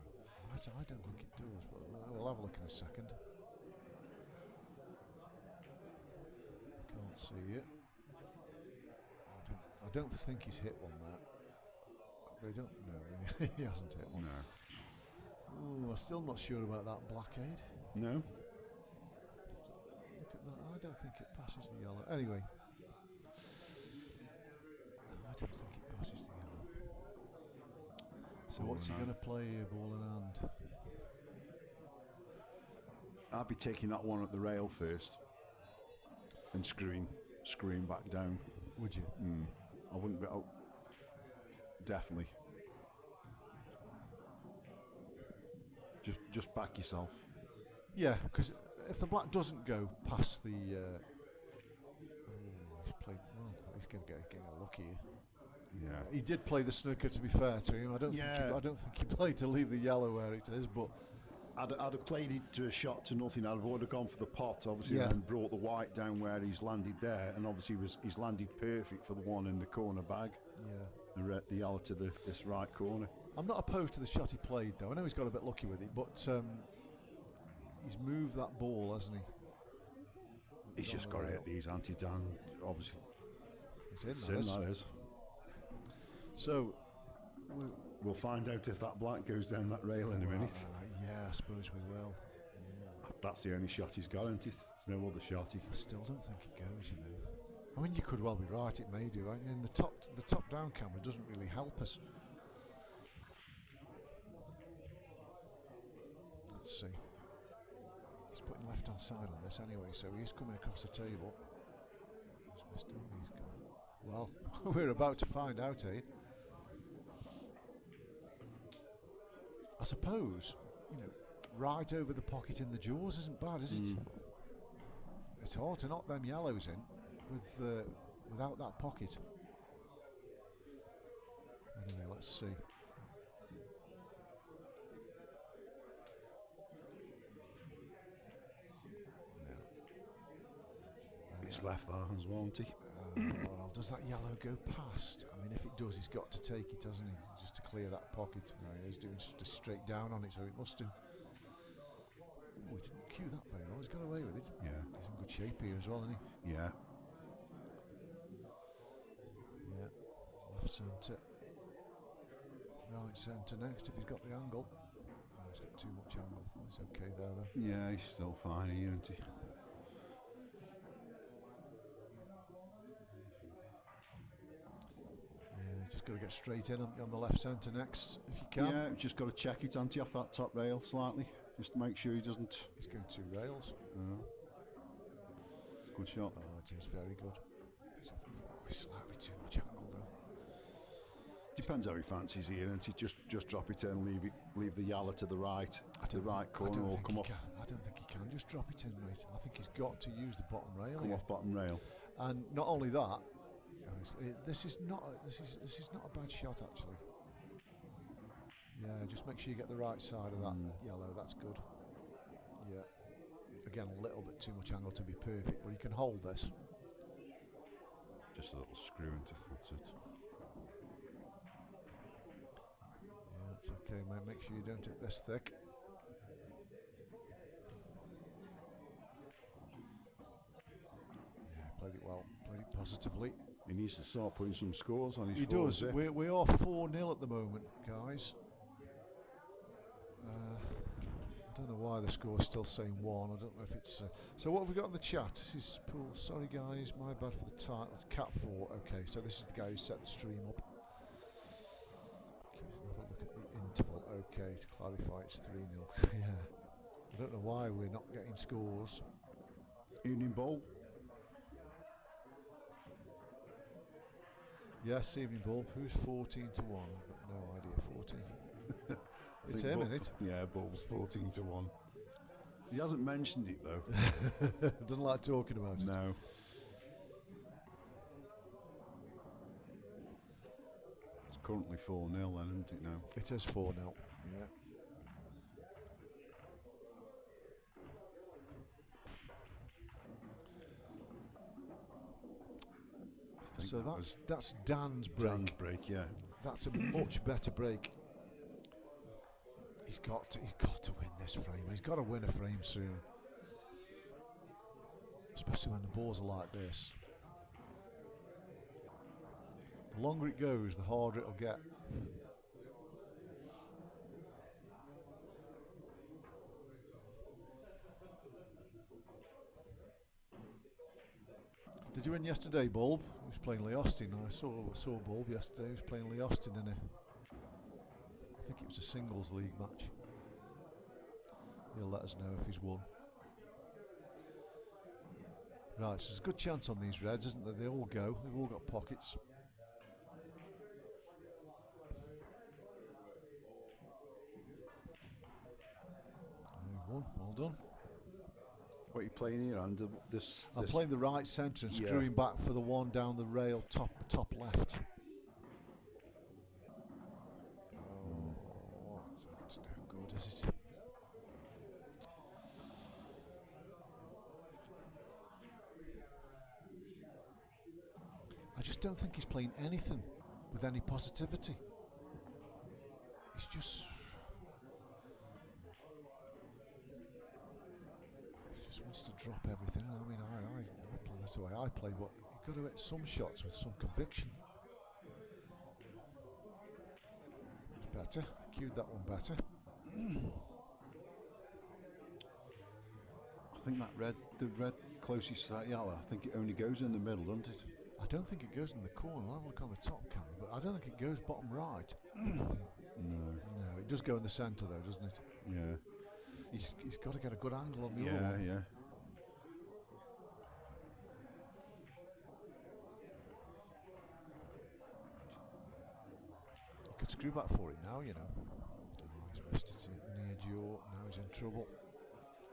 I don't think it does, but we'll have a look in a second. Can't see it. I don't think he's hit one there. They don't know. He hasn't hit one. No. Ooh, I'm still not sure about that blockade. No. Look at that. I don't think it passes the yellow. Anyway. No, I don't think it passes the yellow. So what's he going to play here, ball in hand? I'd be taking that one at the rail first and screwing back down. Would you? I wouldn't be. Definitely. Just back yourself. Yeah, because if the black doesn't go past the, he's played well. He's going to get lucky. Yeah. He did play the snooker. To be fair to him, I don't think he played to leave the yellow where it is. But I'd have played it to a shot to nothing. I would have gone for the pot, obviously, Yeah. and brought the white down where he's landed there, and obviously he's landed perfect for the one in the corner bag. yeah, The yellow to this right corner. I'm not opposed to the shot he played though. I know he's got a bit lucky with it, but he's moved that ball, hasn't he? He's just got to hit these anti-Dan, obviously. It's in, That is. So we'll find out if that black goes down that rail in a minute. Yeah, I suppose we will. Yeah. That's the only shot he's got, isn't it? There's no other shot. I still don't think it goes, you know. I mean, you could well be right, it may do. Right? And the top-down camera doesn't really help us. Let's see. He's putting left-hand side on this anyway, so he is coming across the table. Where's Mr. He's gone. Well, we're about to find out, eh? I suppose, you know, right over the pocket in the jaws isn't bad, is it? It's hard to knock them yellows in without that pocket. Anyway, let's see. He's left that as well, hasn't he? Well, does that yellow go past? I mean, if it does, he's got to take it, hasn't he? Just to clear that pocket. No, he's doing just straight down on it, so it must do. Oh, he didn't cue that very well. He's got away with it. Yeah. He's in good shape here as well, isn't he? Yeah. Yeah. Left centre. Right centre next if he's got the angle. Oh, he's got too much angle. He's okay there though. Yeah, he's still fine here, isn't he? Just got to get straight in on the left centre next if you can. Yeah, just got to check it, haven't you, off that top rail slightly, just to make sure he doesn't. He's going 2 rails. It's a good shot. Oh, it is very good. He's slightly too much angle though. Depends how he fancies here, and he just drop it in and leave the yellow to the right, corner, or come off. I don't think he can just drop it in, mate. I think he's got to use the bottom rail. Come off bottom rail. And not only that, guys, this is not a bad shot actually. Yeah, just make sure you get the right side of that yellow. That's good. Yeah. Again, a little bit too much angle to be perfect, but you can hold this. Just a little screw into that's it. Yeah, that's okay, mate. Make sure you don't hit this thick. Yeah, played it well. Played it positively. He needs to start putting some scores on his. He does. We are 4-0 at the moment, guys. I don't know why the score's still saying 1. I don't know if it's. So what have we got in the chat? This is Paul. Sorry guys, my bad for the title. It's Cat 4. Okay, so this is the guy who set the stream up. Have a look at the interval. Okay, to clarify, it's 3-0. Yeah. I don't know why we're not getting scores. Evening Bowl. Yes, evening ball. Who's 14 to 1? I've got no idea. 14. It's him, isn't it? Yeah, Bull's 14 to 1. He hasn't mentioned it though. Doesn't like talking about it. No. It's currently 4-0 then, isn't it now? It is 4-0. Yeah. So that's Dan's break. Dan's break, yeah. That's a much better break. He's got to win this frame. He's got to win a frame soon, especially when the balls are like this. The longer it goes, the harder it'll get. Did you win yesterday, Bulb? He was playing Lee Austin. I saw Bulb yesterday. He was playing Lee Austin in I think it was a singles league match. He'll let us know if he's won. Right, so there's a good chance on these reds, isn't there? They all go. They've all got pockets. One, well done. What are you playing here, and I'm playing the right centre and screwing back for the one down the rail, top left. Oh, it's no good, is it? I just don't think he's playing anything with any positivity. He's just wants to drop everything. I mean, I play, that's the way I play, but you've got to hit some shots with some conviction. It's better. Cued that one better. I think the red closest to that yellow, I think it only goes in the middle, doesn't it? I don't think it goes in the corner. I'll have a look on the top camera, but I don't think it goes bottom right. No, it does go in the centre though, doesn't it? Yeah. He's got to get a good angle on the other one. Yeah. He could screw back for it now, you know. Oh, he's missed it near jaw. Now he's in trouble.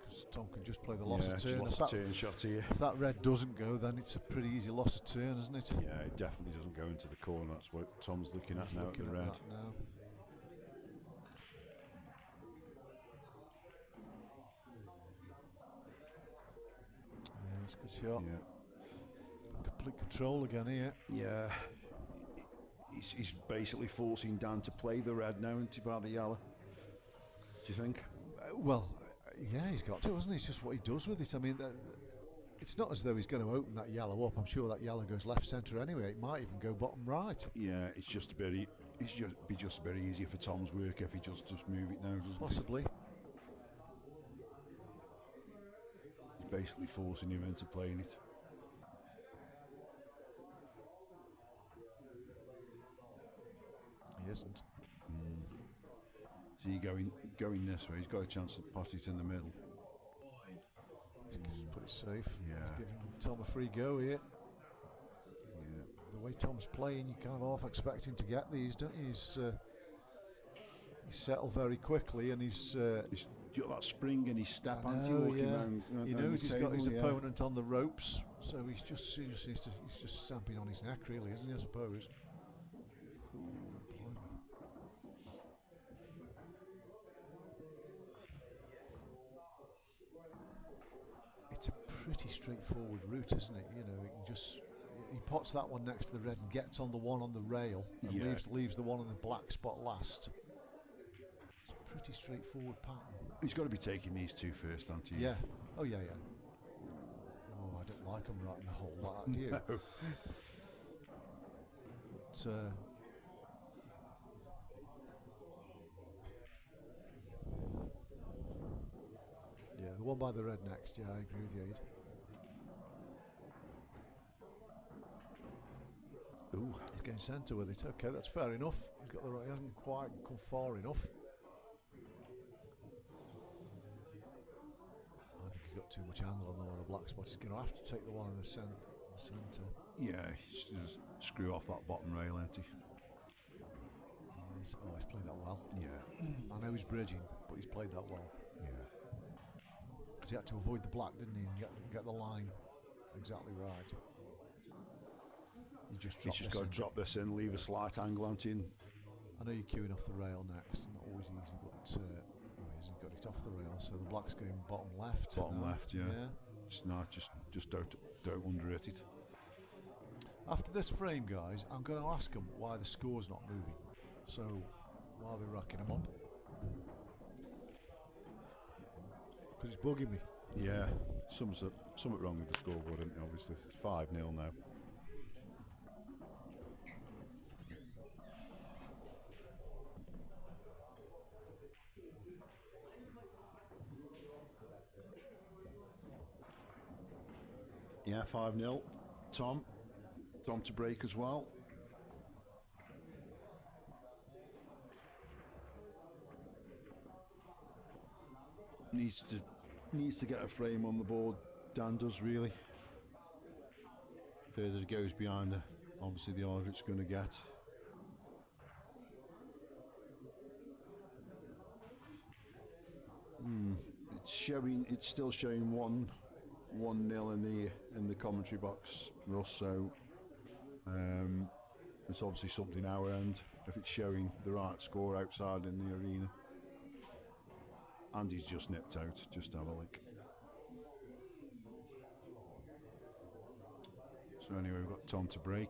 Because Tom can just play the loss of turn. Loss of turn shot here. If that red doesn't go, then it's a pretty easy loss of turn, isn't it? Yeah, it definitely doesn't go into the corner. That's what Tom's looking at now at the red. Now. Yeah, it's a good shot. Yeah. Complete control again here. Yeah. He's basically forcing Dan to play the red now, isn't he, by the yellow? Do you think? Yeah, he's got to, hasn't he? It's just what he does with it. I mean, it's not as though he's going to open that yellow up. I'm sure that yellow goes left centre anyway. It might even go bottom right. Yeah, it's just a bit. It's just a bit easier for Tom's work if he just move it now, doesn't Possibly. He's basically forcing him into playing it. He isn't. So going this way, he's got a chance to pot it in the middle. Just put it safe. Yeah. He's giving Tom a free go here. Yeah. The way Tom's playing, you kind of half expect him to get these, don't you? He's settled very quickly, and he's got that spring in his step, I he walking yeah. around He knows he's got his yeah. opponent on the ropes, so he's just stamping on his neck, really, isn't he? I suppose. It's a pretty straightforward route, isn't it? You know, he pots that one next to the red and gets on the one on the rail and leaves the one on the black spot last. It's a pretty straightforward pattern. He's got to be taking these two first, hasn't he? Yeah. Oh yeah. Oh, I don't like him right in the hole like that, do you? No. But, yeah, the one by the red next. Yeah, I agree with you, Aid. Ooh. He's getting centre with it. Okay, that's fair enough. He's got the right. He hasn't quite come far enough. I think he's got too much angle on the one on the black spot. He's going to have to take the one in the centre. Yeah, he's just screw off that bottom rail, ain't he? He's played that well. Yeah. I know he's bridging, but he's played that well. Yeah. Because he had to avoid the black, didn't he? And get the line exactly right. He's just got to drop this in, leave a slight angle, hasn't he? I know you're queuing off the rail next. Not always easy, but he hasn't got it off the rail. So the black's going bottom left. Bottom left, yeah. Just don't underrate it. After this frame, guys, I'm going to ask him why the score's not moving. So while they're racking him up, because it's bugging me. Yeah, something wrong with the scoreboard, isn't it? Obviously, it's 5-0 now. Yeah, 5-0. Tom to break as well. Needs to get a frame on the board. Dan does, really. Further it goes behind, obviously the harder it's going to get. It's still showing one 1-0 in the commentary box, Russ. So it's obviously something our end if it's showing the right score outside in the arena. Andy's just nipped out. Just have a look. So anyway, we've got Tom to break.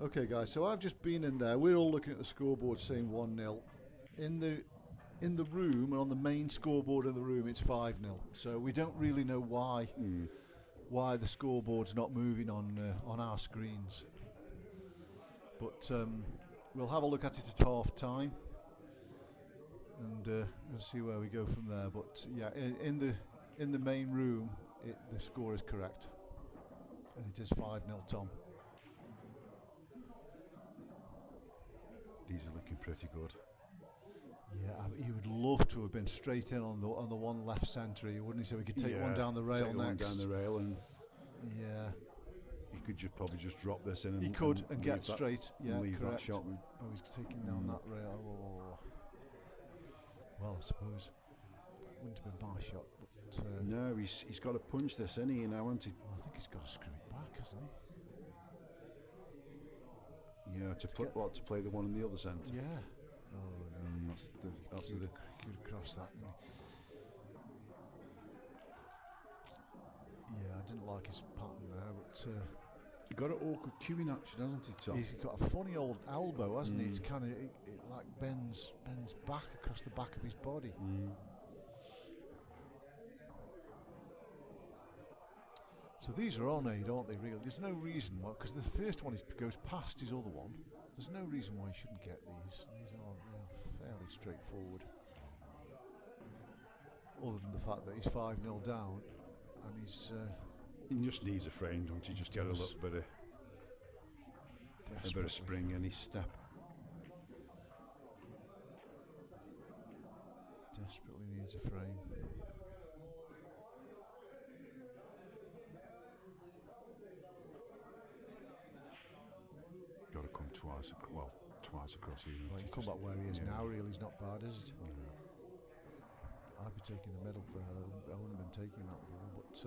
Okay, guys. So I've just been in there. We're all looking at the scoreboard, saying 1-0. In the room and on the main scoreboard in the room, it's 5-0. So we don't really know why the scoreboard's not moving on our screens. But we'll have a look at it at half time, and we'll see where we go from there. But yeah, in the main room, the score is correct, and it is 5-0, Tom. These are looking pretty good. Yeah, he would love to have been straight in on the one left centre, wouldn't he? So we could take one down the rail take next. One down the rail, and yeah, he could probably just drop this in. He could and get straight. Yeah, leave correct. that shot. Oh, he's taking down that rail. Oh. Well, I suppose that wouldn't have been my shot, but no, he's got to punch this in here now, hasn't he? Well, I think he's got to screw it back, hasn't he? Yeah, to play the one in the other centre. Yeah. Oh no, that's he could cross that. Yeah, I didn't like his pattern there, but he got an awkward queuing action, hasn't he, Tom? He's got a funny old elbow, hasn't he? It's kind of it like bends back across the back of his body. So these are on aid, aren't they, really? There's no reason why, because the first one goes past his other one. There's no reason why he shouldn't get these. These are fairly straightforward. Other than the fact that he's 5-0 down, and he just needs a frame, don't you? Just get a little bit of spring in his step. Desperately needs a frame. Got to come twice across here. Well, you come back where he is now, really, he's not bad, is it? I'd be taking the middle there. I wouldn't have been taking that ball, but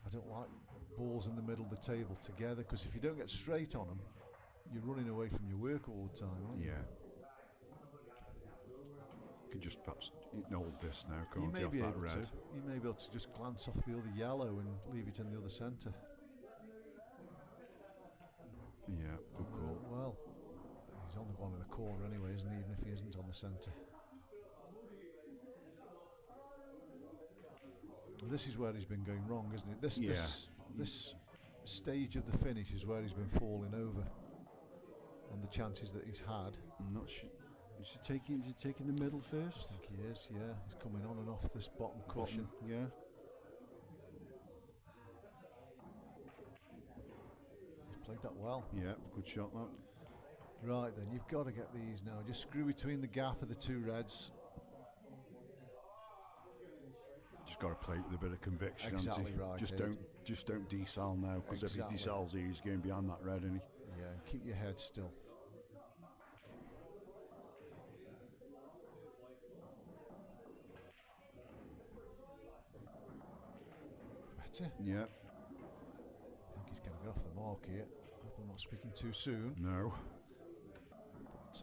I don't like balls in the middle of the table together, because if you don't get straight on them, you're running away from your work all the time, aren't you? Yeah. Could just perhaps hold this now, You can't may you, be off able that red? to. You may be able to just glance off the other yellow and leave it in the other centre. Yeah, good call. Well, he's on the one in the corner anyway, isn't he? Even if he isn't on the centre. This is where he's been going wrong, isn't it? This stage of the finish is where he's been falling over on the chances that he's had. I'm not sure. Is he taking the middle first? I think he is, yeah. He's coming on and off this bottom cushion. Yeah. He's played that well. Yeah, good shot that. Right then, you've got to get these now. Just screw between the gap of the two reds. Just got to play with a bit of conviction. Exactly right. Just don't desal now, because if he desals here, he's going behind that red, isn't he? Yeah, and keep your head still. Better. Yeah. I think he's going to get off the mark here. Hope I'm not speaking too soon. No. But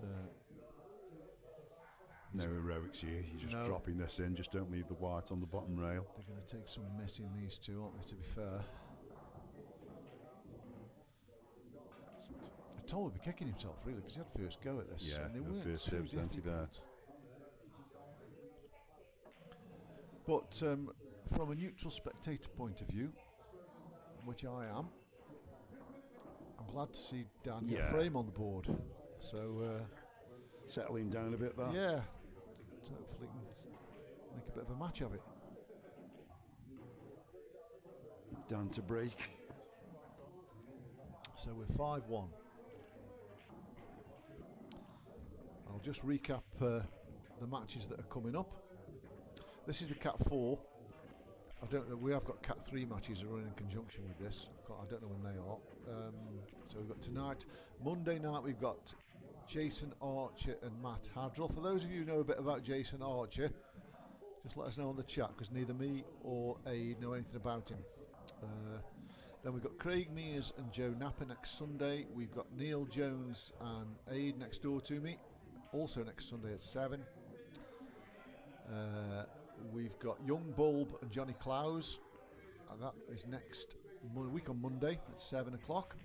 no heroics here. You're just dropping this in. Just don't leave the white on the bottom rail. They're going to take some missing, these two, aren't they, to be fair? Tom would be kicking himself, really, because he had first go at this. Yeah, and they the weren't first too serve's empty there. But from a neutral spectator point of view, which I am, I'm glad to see Dan get a frame on the board. So settling down a bit there. Yeah. So hopefully can make a bit of a match of it. Dan to break. So we're 5-1. I'll just recap the matches that are coming up. This is the Cat 4. I don't know. We have got Cat 3 matches that run in conjunction with this. I don't know when they are. So we've got tonight, Monday night. We've got Jason Archer and Matt Hadrell. For those of you who know a bit about Jason Archer, just let us know on the chat, because neither me or Aid know anything about him. Then we've got Craig Mears and Joe Napper next Sunday. We've got Neil Jones and Aid next door to me, also next Sunday at 7. We've got Young Bulb and Johnny Clowes, and that is next week on Monday at 7 o'clock.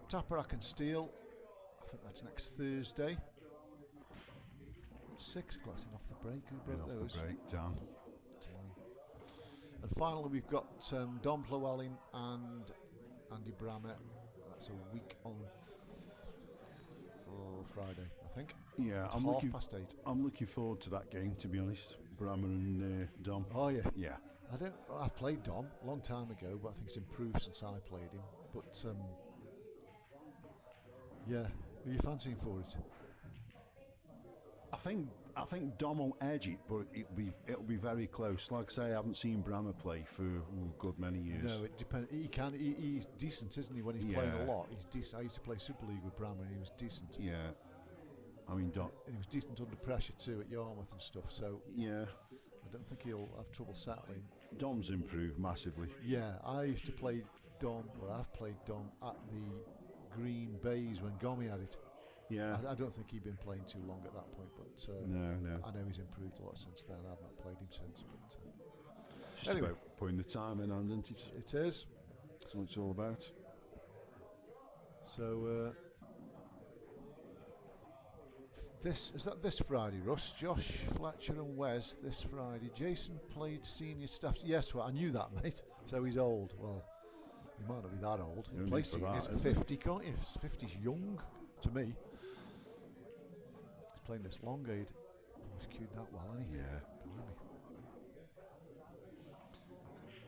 Taparack and Steel, I think that's next Thursday. 6 o'clock, off the break. Who broke Off those? the break, Dan. And finally, we've got Dom Llewellyn and Andy Brammer. That's a week on Friday, I think. Yeah, It's I'm £8:30. I'm looking forward to that game, to be honest. Brammer and Dom. Oh yeah. Yeah. I've played Dom a long time ago, but I think it's improved since I played him. But yeah, are you fancying for it? I think Dom will edge it, but it'll be very close. Like I say, I haven't seen Brammer play for a good many years. No, it depends. He's decent, isn't he? When he's playing a lot, he's decent. I used to play Super League with Brammer, and he was decent. Yeah. I mean, Dom. And he was decent under pressure too at Yarmouth and stuff. So yeah, I don't think he'll have trouble settling. Dom's improved massively. Yeah, I used to play Dom. Well, I've played Dom at the Green Bays when Gomi had it. Yeah. I don't think he'd been playing too long at that point, but no. I know he's improved a lot since then. I've not played him since. But just anyway, about putting the time in, isn't it? It is. That's what it's all about. So this Friday, Russ, Josh Fletcher and Wes this Friday. Jason played senior staff. Yes, well, I knew that, mate. So he's old. Well, he might not be that old. You're Play for seniors that, at 50, can't you? 50's young to me. He's playing this long aid. He's cued that well, hasn't he? Yeah. Blimey.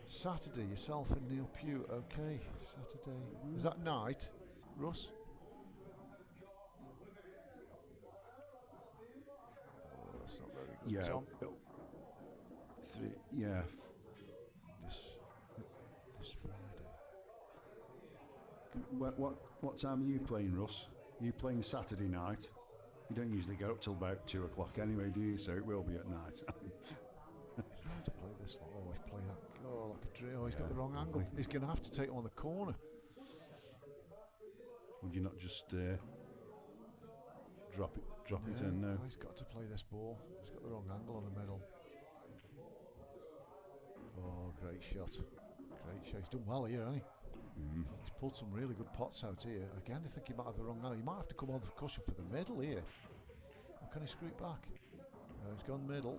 Saturday, yourself and Neil Pugh. Okay, Saturday. Is that night, Russ? Oh, that's not very good. Yeah. Tom? Yeah. This Friday. What time are you playing, Russ? Are you playing Saturday night? You don't usually get up till about 2 o'clock anyway, do you? So it will be at night. He's going to play this long. Always play that. Oh, like a drill. He's got the wrong angle. He's going to have to take him on the corner. Would you not just drop it in? No. He's got to play this ball. He's got the wrong angle on the middle. Oh, great shot. Great shot. He's done well here, hasn't he? He's pulled some really good pots out here. Again, I think he might have the wrong angle. He might have to come on the cushion for the middle here. Or can he screw it back? He's gone middle.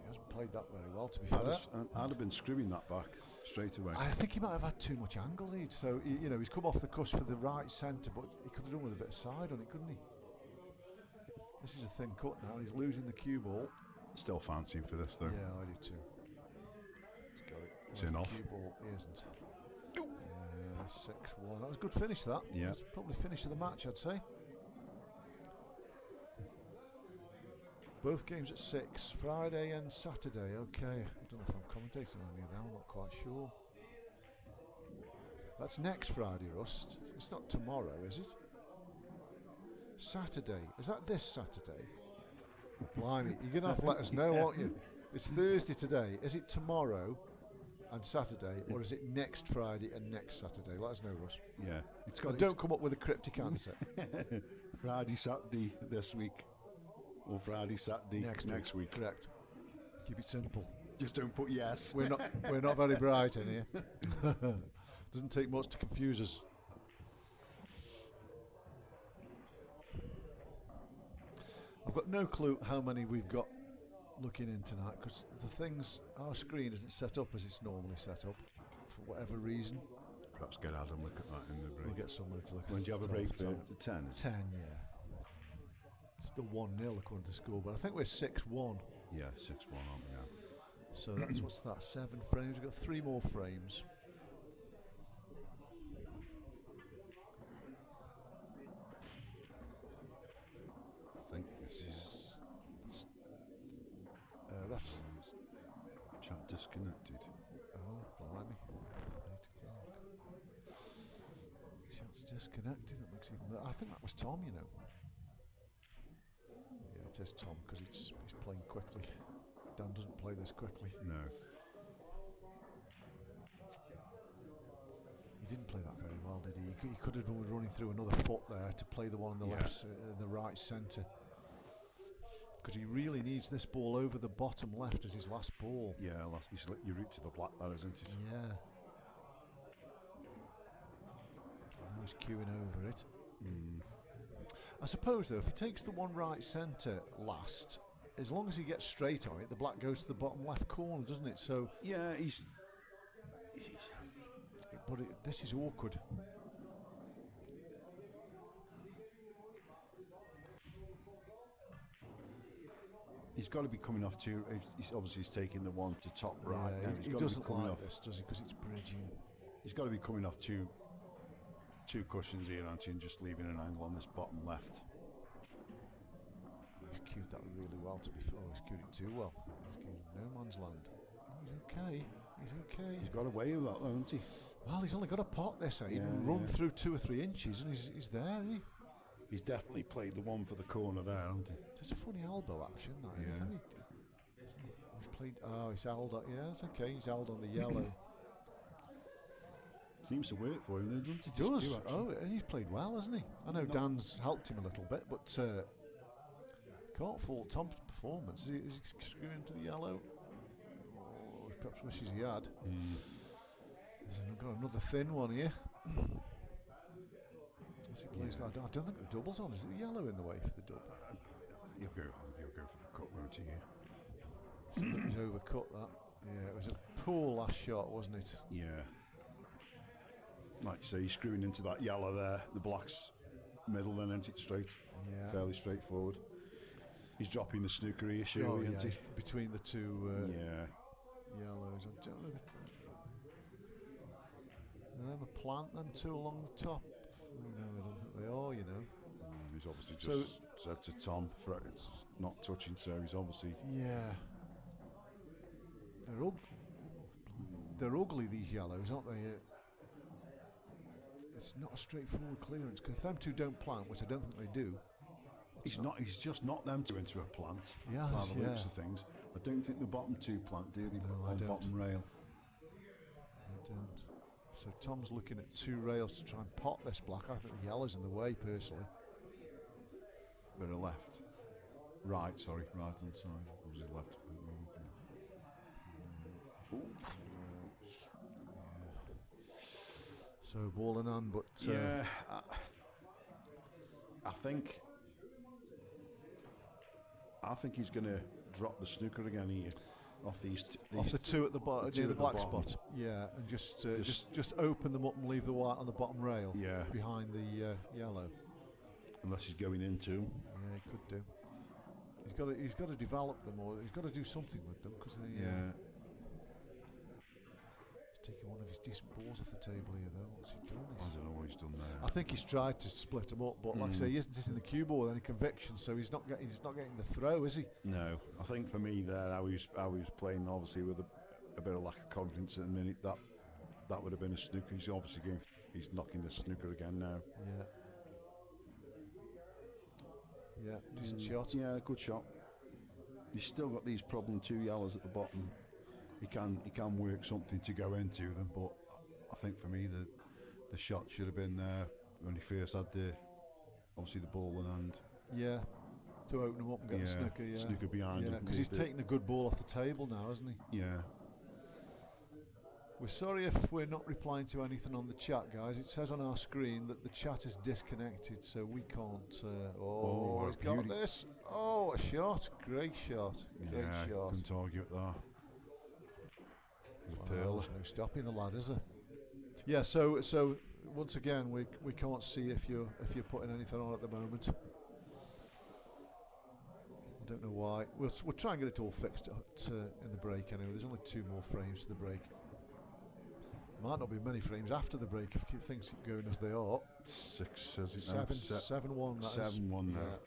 He hasn't played that very well, to be fair. I'd have been screwing that back straight away. I think he might have had too much angle lead. So, he's come off the cushion for the right centre, but he could have done with a bit of side on it, couldn't he? This is a thin cut now. He's losing the cue ball. Still fancying for this, though. Yeah, I do too. He's got it. It's in off. Cue ball? He isn't. 6-1. That was a good finish, that. Yeah. That's probably finish of the match, I'd say. Both games at 6, Friday and Saturday. Okay. I don't know if I'm commentating on any of them. I'm not quite sure. That's next Friday, Russ. It's not tomorrow, is it? Saturday. Is that this Saturday? Blimey. You're going to have to let us know, aren't you? It's Thursday today. Is it tomorrow and Saturday, or is it next Friday and next Saturday? Let us know, Russ. Yeah. Don't come up with a cryptic answer. Friday, Saturday this week. Or Friday, Saturday next week. Correct. Keep it simple. Just don't put yes. We're not very bright in here. Doesn't take much to confuse us. I've got no clue how many we've got looking in tonight, because our screen isn't set up as it's normally set up for whatever reason. Perhaps get Adam look at that in the break. We'll get somebody to look at it. When do you have a break for 10? 10, yeah. It's still 1-0 according to score, but I think we're 6-1. Yeah, 6-1, aren't we? Yeah. So that's what's that? 7 frames. We've got 3 more frames. I think this is that's. Chat disconnected. Oh, blimey. 8 o'clock. Chat's disconnected. That makes even. I think that was Tom, you know. Yeah, it is Tom because he's playing quickly. Dan doesn't play this quickly. No. He didn't play that very well, did he? He could have been running through another foot there to play the one on the left, the right centre. Because he really needs this ball over the bottom left as his last ball. Yeah, your route to the black bar, isn't it? Yeah. Now he's queuing over it. I suppose though, if he takes the one right centre last, as long as he gets straight on it, the black goes to the bottom left corner, doesn't it? So yeah, but this is awkward. He's got to be coming off too. He's taking the one to top right. Yeah, now. he doesn't like this, does he? Because it's bridging. He's got to be coming off two cushions here, aren't he, and just leaving an angle on this bottom left. He's cued that really well, to be fair. He's cued it too well. He's cued no man's land. He's okay. He's okay. He's got away with that, though, hasn't he? Well, he's only got a pot this side. Yeah, run through 2 or 3 inches, and he's there, isn't he? He's definitely played the one for the corner there, hasn't he? There's a funny elbow action, that is, isn't he? He's played. Oh, he's held up. Yeah, it's okay. He's held on the yellow. Seems to work for him, doesn't he? Does. Oh, and he's played well, hasn't he? I know Dan's helped him a little bit, but can't fault Tom's performance. Is he screwing into the yellow? Oh, he perhaps wishes he had. He's got another thin one here. As he plays that, I don't think the double's on. Is it the yellow in the way for the double? He'll go for the cut, won't he? So he's overcut that. Yeah, it was a poor last shot, wasn't it? Yeah. Like you say, he's screwing into that yellow there. The black's middle, then isn't it straight? Yeah. Fairly straightforward. He's dropping the snooker here, surely, isn't he? Between the two yellows. I don't know. Never plant them two along the top. No, I don't think they are, you know. He's obviously just said to Tom, it's not touching, so he's obviously... Yeah. They're ugly, these yellows, aren't they? It's not a straightforward clearance, because if them two don't plant, which I don't think they do... He's just not them two into a plant, yes, by the looks of things. I don't think the bottom two plant, do they? No, on the bottom rail. I don't. So Tom's looking at 2 rails to try and pot this black. I think the yellow's in the way, personally. Bit of left. Right hand side. Or was it left? So ball in hand, but... yeah, I think he's going to drop the snooker again here. Off the 2 at the bottom, near the black spot. Yeah, and just open them up and leave the white on the bottom rail. Yeah. Behind the yellow. Unless he's going into. Yeah, he could do. He's got to develop them, or he's got to do something with them, because they. Yeah. He's taking one of his decent balls off the table here, though. What's he done? I don't know what he's done there. I think he's tried to split them up, but like I say, he isn't hitting the cue ball with any conviction, so he's not getting the throw, is he? No, I think for me there, how he was playing, obviously with a bit of lack of confidence at the minute, that would have been a snooker. He's obviously he's knocking the snooker again now. Yeah. Yeah, decent shot. Yeah, good shot. He's still got these problem 2 yellows at the bottom. He can work something to go into them, but I think for me the shot should have been there when he first had obviously the ball in hand. Yeah, to open him up and get the snooker. Yeah, snooker behind him. Because he's taking a good ball off the table now, hasn't he? Yeah. We're sorry if we're not replying to anything on the chat, guys. It says on our screen that the chat is disconnected, so we can't... he's got this. Oh, a shot. Great shot. Great shot. Couldn't argue with that. There's no stopping the lad, is there? Yeah, so once again, we can't see if you're putting anything on at the moment. I don't know why. We'll try and get it all fixed in the break anyway. There's only 2 more frames to the break. Might not be many frames after the break if things keep going as they are. 6, as it 7-1. 7-1 now.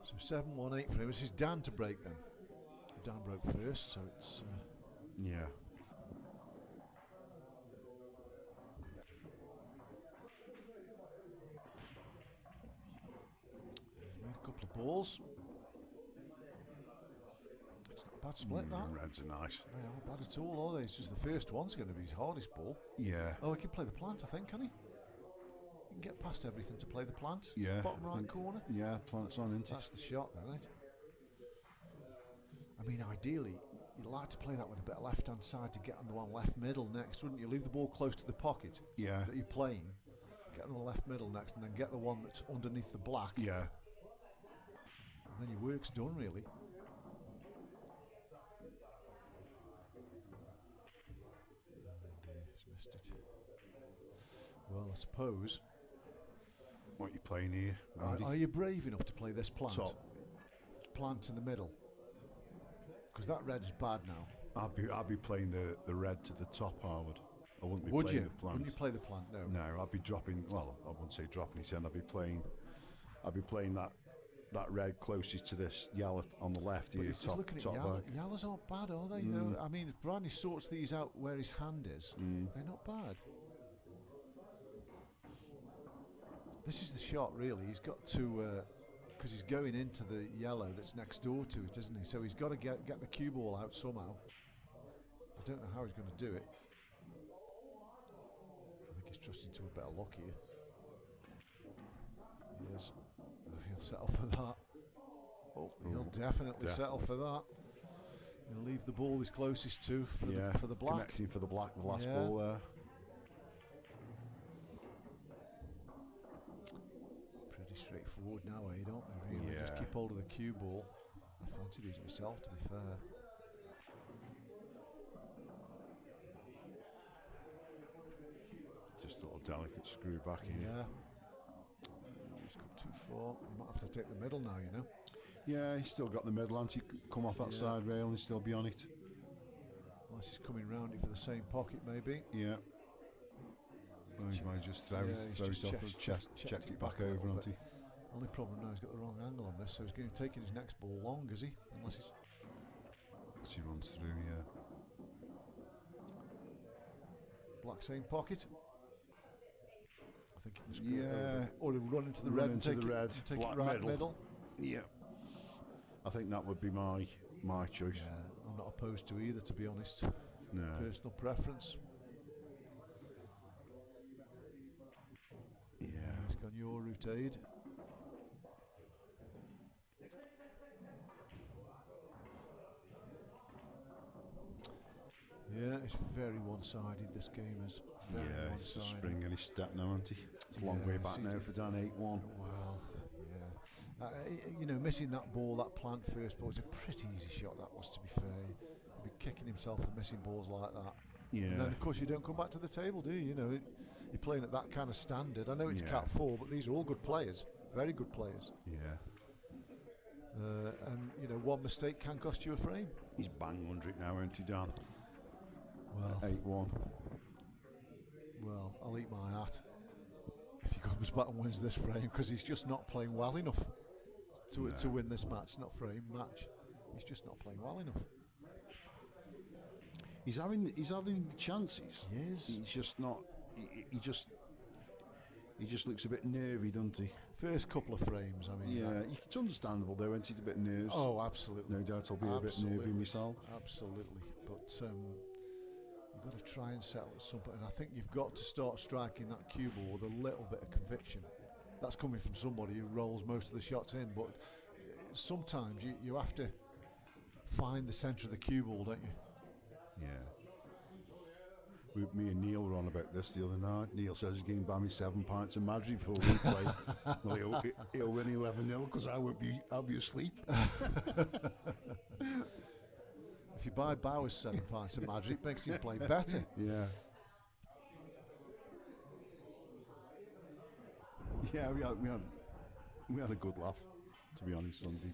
So 7-1-8 for him. This is Dan to break then. Dan broke first, so it's... yeah. He's made a couple of balls. It's not a bad split, that. Reds are nice. They aren't bad at all, are they? It's just the first one's going to be his hardest ball. Yeah. Oh, he can play the plant, I think, can he? He can get past everything to play the plant. Yeah. Bottom right corner. Yeah, plant's on, isn't it? That's the shot, then, isn't it? I mean, ideally, you'd like to play that with a bit of left-hand side to get on the one left middle next, wouldn't you? Leave the ball close to the pocket that you're playing, get on the left middle next, and then get the one that's underneath the black. Yeah. And then your work's done, really. He's missed it. Well, I suppose. What are you playing here? Are you brave enough to play this plant? Top. Plant in the middle. Because that red's bad now. I'd be playing the red to the top, Howard. I wouldn't be Would playing you? the plant. Wouldn't you play the plant? No. No, I'd be dropping. Well, I wouldn't say dropping his end. I'd be playing that red closest to this yellow on the left But here. just Top looking at back. yellows aren't bad, are they? Though? I mean, if Bradley sorts these out where his hand is, they're not bad. This is the shot, really. He's got to. Because he's going into the yellow that's next door to it, isn't he? So he's got to get the cue ball out somehow. I don't know how he's going to do it. I think he's trusting to a better luck here. He is. Oh, he'll settle for that. Oh, he'll definitely settle for that. He'll leave the ball he's closest to for the black. Connecting for the black, the last Yeah. ball there. Straightforward now, don't they? Really, just keep hold of the cue ball. I fancy these myself, to be fair. Just a little delicate screw back here. Yeah. He's got too far. You might have to take the middle now, you know. Yeah, he's still got the middle, and he come off that side rail and still be on it. Unless he's coming round it for the same pocket, maybe. Yeah. Well, he might just throw it off his chest, checked it back over, hasn't he? Only problem now, he's got the wrong angle on this, so he's going to take his next ball long, is he? Unless he's... As he runs through, yeah. Black same pocket. I think it was Yeah. Or he'll run into the red and take it right middle. Yeah. I think that would be my choice. Yeah, I'm not opposed to either, to be honest. No. Personal preference. Yeah. He's gone your route, Aid. Yeah, it's very one-sided, this game is. Very he's one-sided. a spring in his step now, isn't he? It's a long way back now for Dan 8-1. Well, yeah. You know, missing that ball, that plant first ball, was a pretty easy shot, that was, to be fair. He'd be kicking himself for missing balls like that. Yeah. And then, of course, you don't come back to the table, do you? You know, you're playing at that kind of standard. I know it's Cat 4, but these are all good players. Very good players. Yeah. And, you know, one mistake can cost you a frame. He's bang under it now, isn't he, Dan? Well, 8-1. Well, I'll eat my hat if he comes back and wins this frame, because he's just not playing well enough to win this match. Not frame, match. He's just not playing well enough. He's having the chances. He is. He's just not. He just looks a bit nervy, doesn't he? First couple of frames, I mean. Yeah, it's understandable though, isn't it? A bit nervous. Oh, absolutely. No doubt I'll be a bit nervy myself. Absolutely, but you've got to try and settle at some point, and I think you've got to start striking that cue ball with a little bit of conviction. That's coming from somebody who rolls most of the shots in, but sometimes you have to find the centre of the cue ball, don't you? Yeah. Me and Neil were on about this the other night. Neil says he's going to buy me 7 pints of Madrid before we play. Well, he'll win 11-0 because I'll be asleep. If you buy Bowers 7 pints of Madrid, it makes him play better. Yeah. Yeah, we had a good laugh, to be honest, Sunday.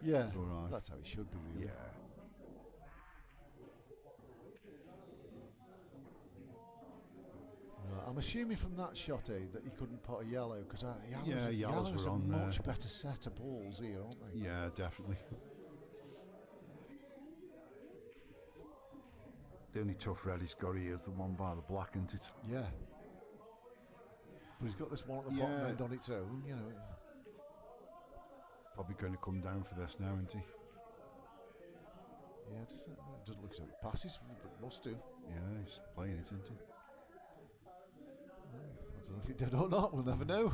Yeah, it's all right. That's how it should be, really. Yeah. I'm assuming from that shot, that he couldn't put a yellow because Yellows yellows were are on much better set of balls here, aren't they? Yeah, definitely. The only tough red he's got here is the one by the black, isn't it? Yeah. But he's got this one at the bottom end on its own, you know. Probably going to come down for this now, isn't he? Yeah, it doesn't look as though it passes, but it must do. Yeah, he's playing it, isn't he? I don't know if it did or not, we'll never know.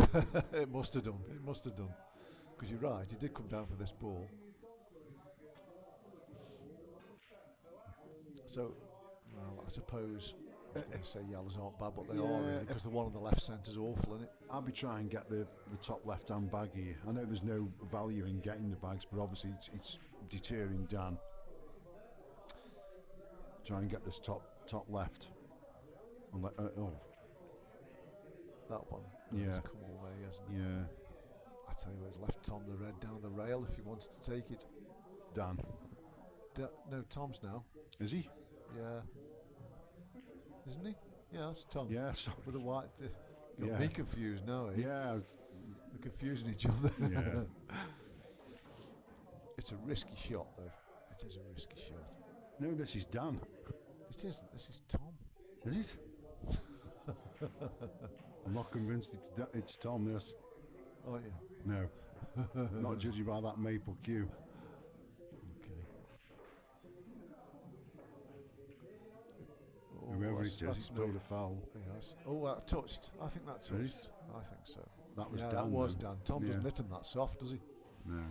It must have done, Because you're right, he did come down for this ball. So, well, I suppose I was going to say yellows aren't bad, but they are really, because the one on the left centre's awful, isn't it? I'll be trying to get the top left-hand bag here. I know there's no value in getting the bags, but obviously it's deterring Dan. Try and get this top left. That one. Yeah. It's come all the way, hasn't it? Yeah. I tell you what, he's left Tom the red down the rail if he wanted to take it. Dan. No, Tom's now. Is he? Yeah. Isn't he? Yeah, that's Tom. Yeah, sorry. With the white. Got me confused now, eh? Yeah. We're confusing each other. Yeah. It's a risky shot, though. It is a risky shot. No, this is Dan. It isn't. This is Tom. Is it? I'm not convinced it's Tom, this. Oh, yeah. No. Not judging by that maple cue. Okay. Whoever it is, he's played a foul. Yes. Oh, touched. I think that touched. I think so. That was Dan. Dan. That was though. Dan. Tom doesn't hit him that soft, does he? No.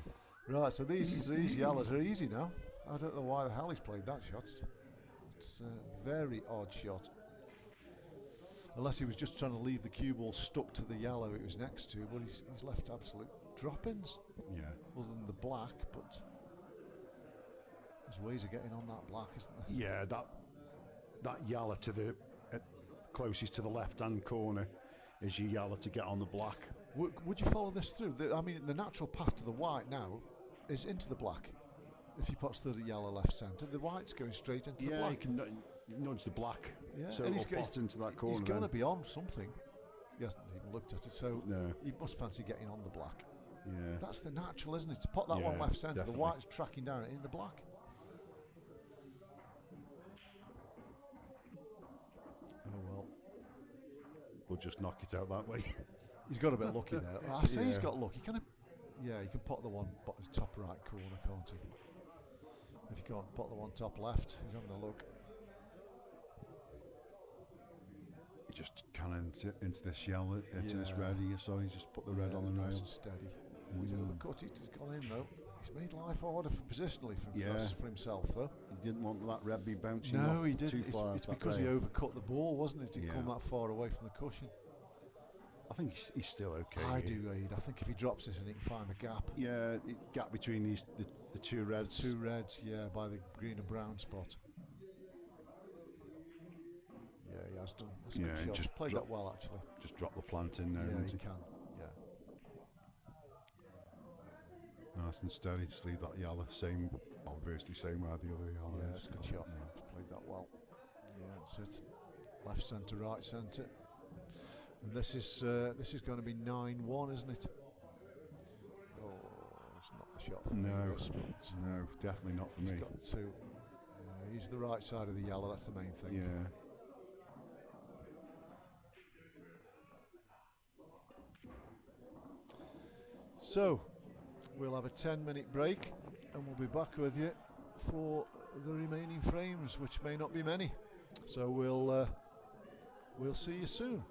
Right, so these yellows are easy now. I don't know why the hell he's played that shot. It's a very odd shot. Unless he was just trying to leave the cue ball stuck to the yellow it was next to, but he's left absolute drop-ins. Yeah. Other than the black, but there's ways of getting on that black, isn't there? Yeah, that yellow to the closest to the left-hand corner is your yellow to get on the black. Would you follow this through? I mean, the natural path to the white now is into the black. If he puts the yellow left centre, the white's going straight into the black. Yeah, you can nudge the black, so and it'll pot into that corner. He's going to be on something. He hasn't even looked at it, so no. He must fancy getting on the black. Yeah. That's the natural, isn't it? To put that one left centre, definitely. the white's tracking down in the black. Oh well. We'll just knock it out that way. He's got a bit lucky there. I say he's got lucky. Yeah, he can pot the one top right corner, can't he? If you can't pot the one top left, he's having a look. You just cannon into this yellow, into this red here. Sorry, just put the red on the nice rail. And steady. Look, he's gone in though. He's made life harder positionally for himself though. He didn't want that red be bouncing off he didn't. too far. It's because he overcut the ball, wasn't it? To come that far away from the cushion. I think he's still okay. I do, Aid. I think if he drops this and he can find the gap. Yeah, gap between the two reds. The two reds, yeah, by the green and brown spot. Yeah, he has done. That's a good shot. Just played that well, actually. Just drop the plant in there. Yeah, he can. Yeah. Nice and steady. Just leave that yellow. Obviously same where the other yellow is. Yeah, it's a good shot. Yeah. He's played that well. Yeah, that's it. Left centre, right centre. And this is going to be 9-1, isn't it? Oh, it's not the shot for me. No, definitely not for me. He's got two. He's the right side of the yellow. That's the main thing. Yeah. So, we'll have a 10-minute break, and we'll be back with you for the remaining frames, which may not be many. So we'll see you soon.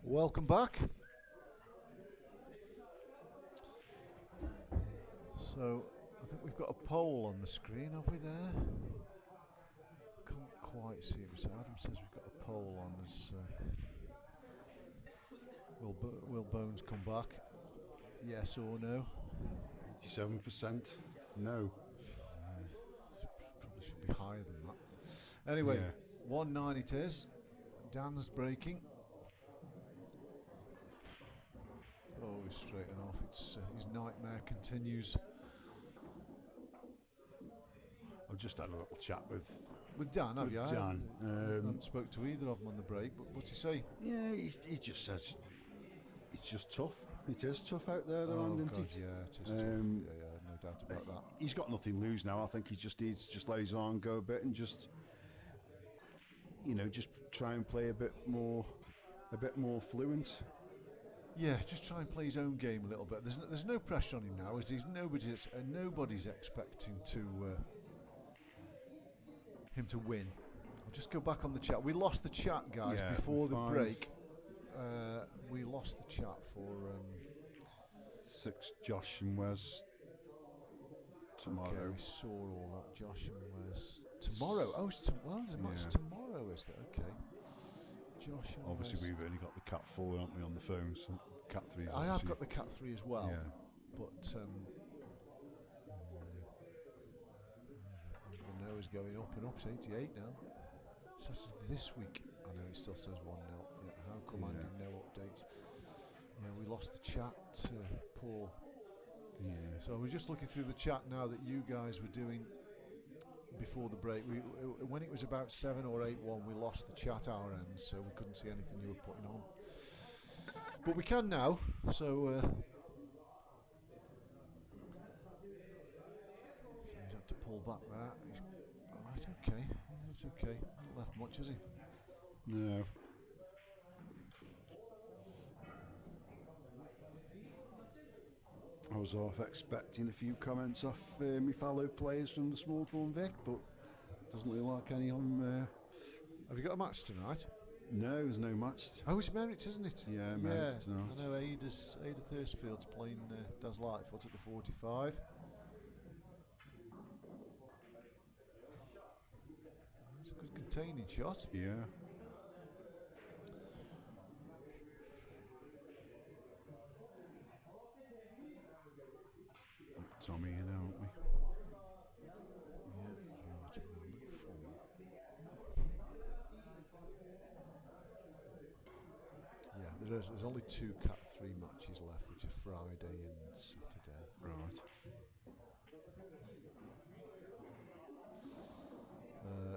Welcome back. So I think we've got a poll on the screen, have we there? Can't quite see it. So Adam says we've got a poll on as will Bones come back? Yes or no? 87%. No. Probably should be higher than that. Anyway, 1-9 it is. Dan's breaking. Oh, he's straighten off. It's his nightmare continues. I've just had a little chat with Dan, have you? Dan. I haven't spoke to either of them on the break, but what's he say? Yeah, he just says it's just tough. It is tough out there, isn't it? Yeah, it is tough. Yeah, no doubt about that. He's got nothing to lose now. I think he just needs to just let his arm go a bit and just, just try and play a bit more fluent. Yeah, just try and play his own game a little bit. There's no pressure on him now, as nobody's expecting him to win. I'll just go back on the chat. We lost the chat, guys, before the break. We lost the chat for 6 Josh and Wes tomorrow. Okay, we saw all that. Josh and Wes tomorrow. Oh, it's there's a match tomorrow, is there? Okay. Josh and obviously Wes. we've only got the Cat 4, haven't we, on the phone? So Cat 3. I have got the Cat 3 as well. Yeah. But the no is going up and up. It's 88 now. Saturday this week. I know it still says 1-0. Yeah, how come I did no updates? Yeah, we lost the chat, Paul. Yeah. So we're just looking through the chat now that you guys were doing before the break. When it was about 7 or 8-1, we lost the chat our end, so we couldn't see anything you were putting on. But we can now, so he's had to pull back that. It's okay. It's okay. Not left much, has he? No. I was half expecting a few comments off my fellow players from the Smallthorne Vic, but doesn't look like any on there. Have you got a match tonight? No, there's no match. Oh, it's Merritt, isn't it? Yeah, Merritt tonight. I know Ada Thirstfield's playing Daz Lightfoot at the 45. It's a good containing shot. Yeah. Tommy in, aren't we? Yeah, there's only 2 Cat 3 matches left, which are Friday and Saturday. Right.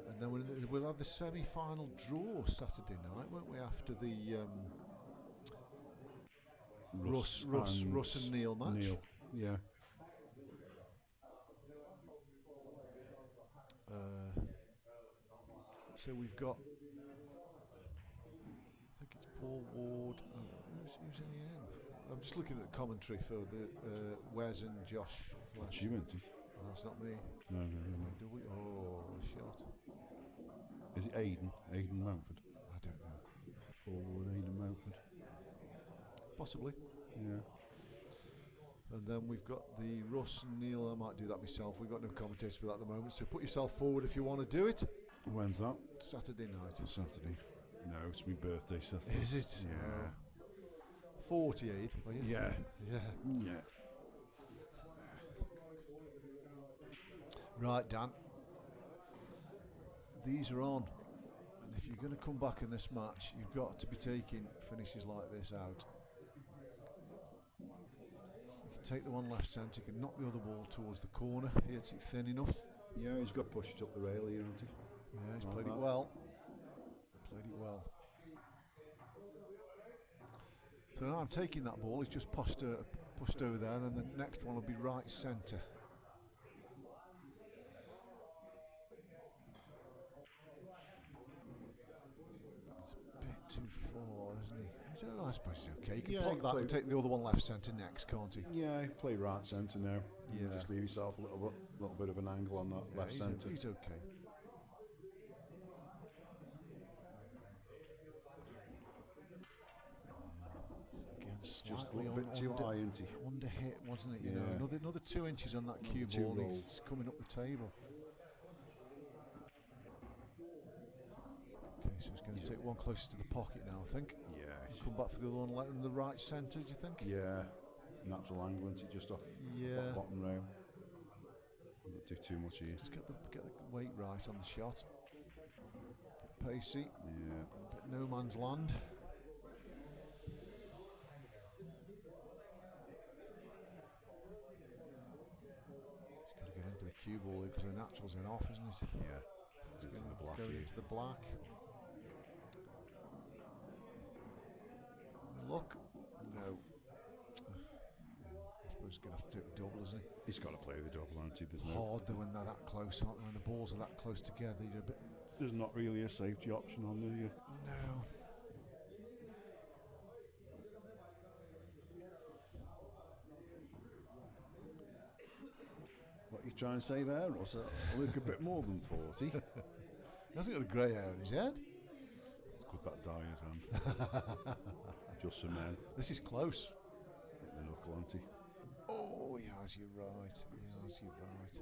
And then we'll have the semi-final draw Saturday night, won't we? After the Russ and Neil match. Neil, yeah. So we've got, I think it's Paul Ward. Who's in the end? I'm just looking at the commentary for the Wes and Josh Flash. You went it? That's not me. No. Do we? Oh, a shot. Is it Aidan? Aidan Mountford? I don't know. Paul Ward, Aidan Mountford? Possibly. Yeah. And then we've got the Russ and Neil. I might do that myself. We've got no commentators for that at the moment, so put yourself forward if you want to do it. When's that? Saturday night. It's Saturday. No, it's my birthday Saturday. Is it? Yeah. 48, are you? Yeah. Yeah. Right, Dan. These are on. And if you're going to come back in this match, you've got to be taking finishes like this out. You can take the one left centre, you can knock the other ball towards the corner if he hits it thin enough. Yeah, he's got to push it up the rail here, hasn't he? Yeah, he's Like played that. it well. Played it well. So now I'm taking that ball, he's just pushed over there, and then the next one will be right centre. It's a bit too far, isn't he? So I suppose he's okay. He can plot that and take the other one left centre next, can't he? Yeah, play right centre now. Yeah. You just leave yourself a little bit of an angle on that left centre. He's okay. Just a little bit too high, isn't he? Under hit, wasn't it? You know, another 2 inches on that cue ball. He's coming up the table. Okay, so he's going to take one closer to the pocket now, I think. Yeah. And come back for the other one, let him the right centre. Do you think? Yeah. Natural angle, isn't it? Just off bottom rail. Don't do too much here. Just get the weight right on the shot. Pacey. Yeah. But no man's land. He's got to get into the cue ball because the natural's in off, isn't it? Yeah. He's going to go into the black. Look. No. He's going to have to take the double, isn't he? He's got to play the double, hasn't he? There's hard though when they're that close, aren't they? When the balls are that close together, you're a bit. There's not really a safety option on there. No. What are you trying to say there, Ross? Look a bit more than 40. He hasn't got a grey hair in his head. It's good that dye his hand. Just some men. This is close. Hit the knuckle, hasn't he? Oh, he has you right. He has you right.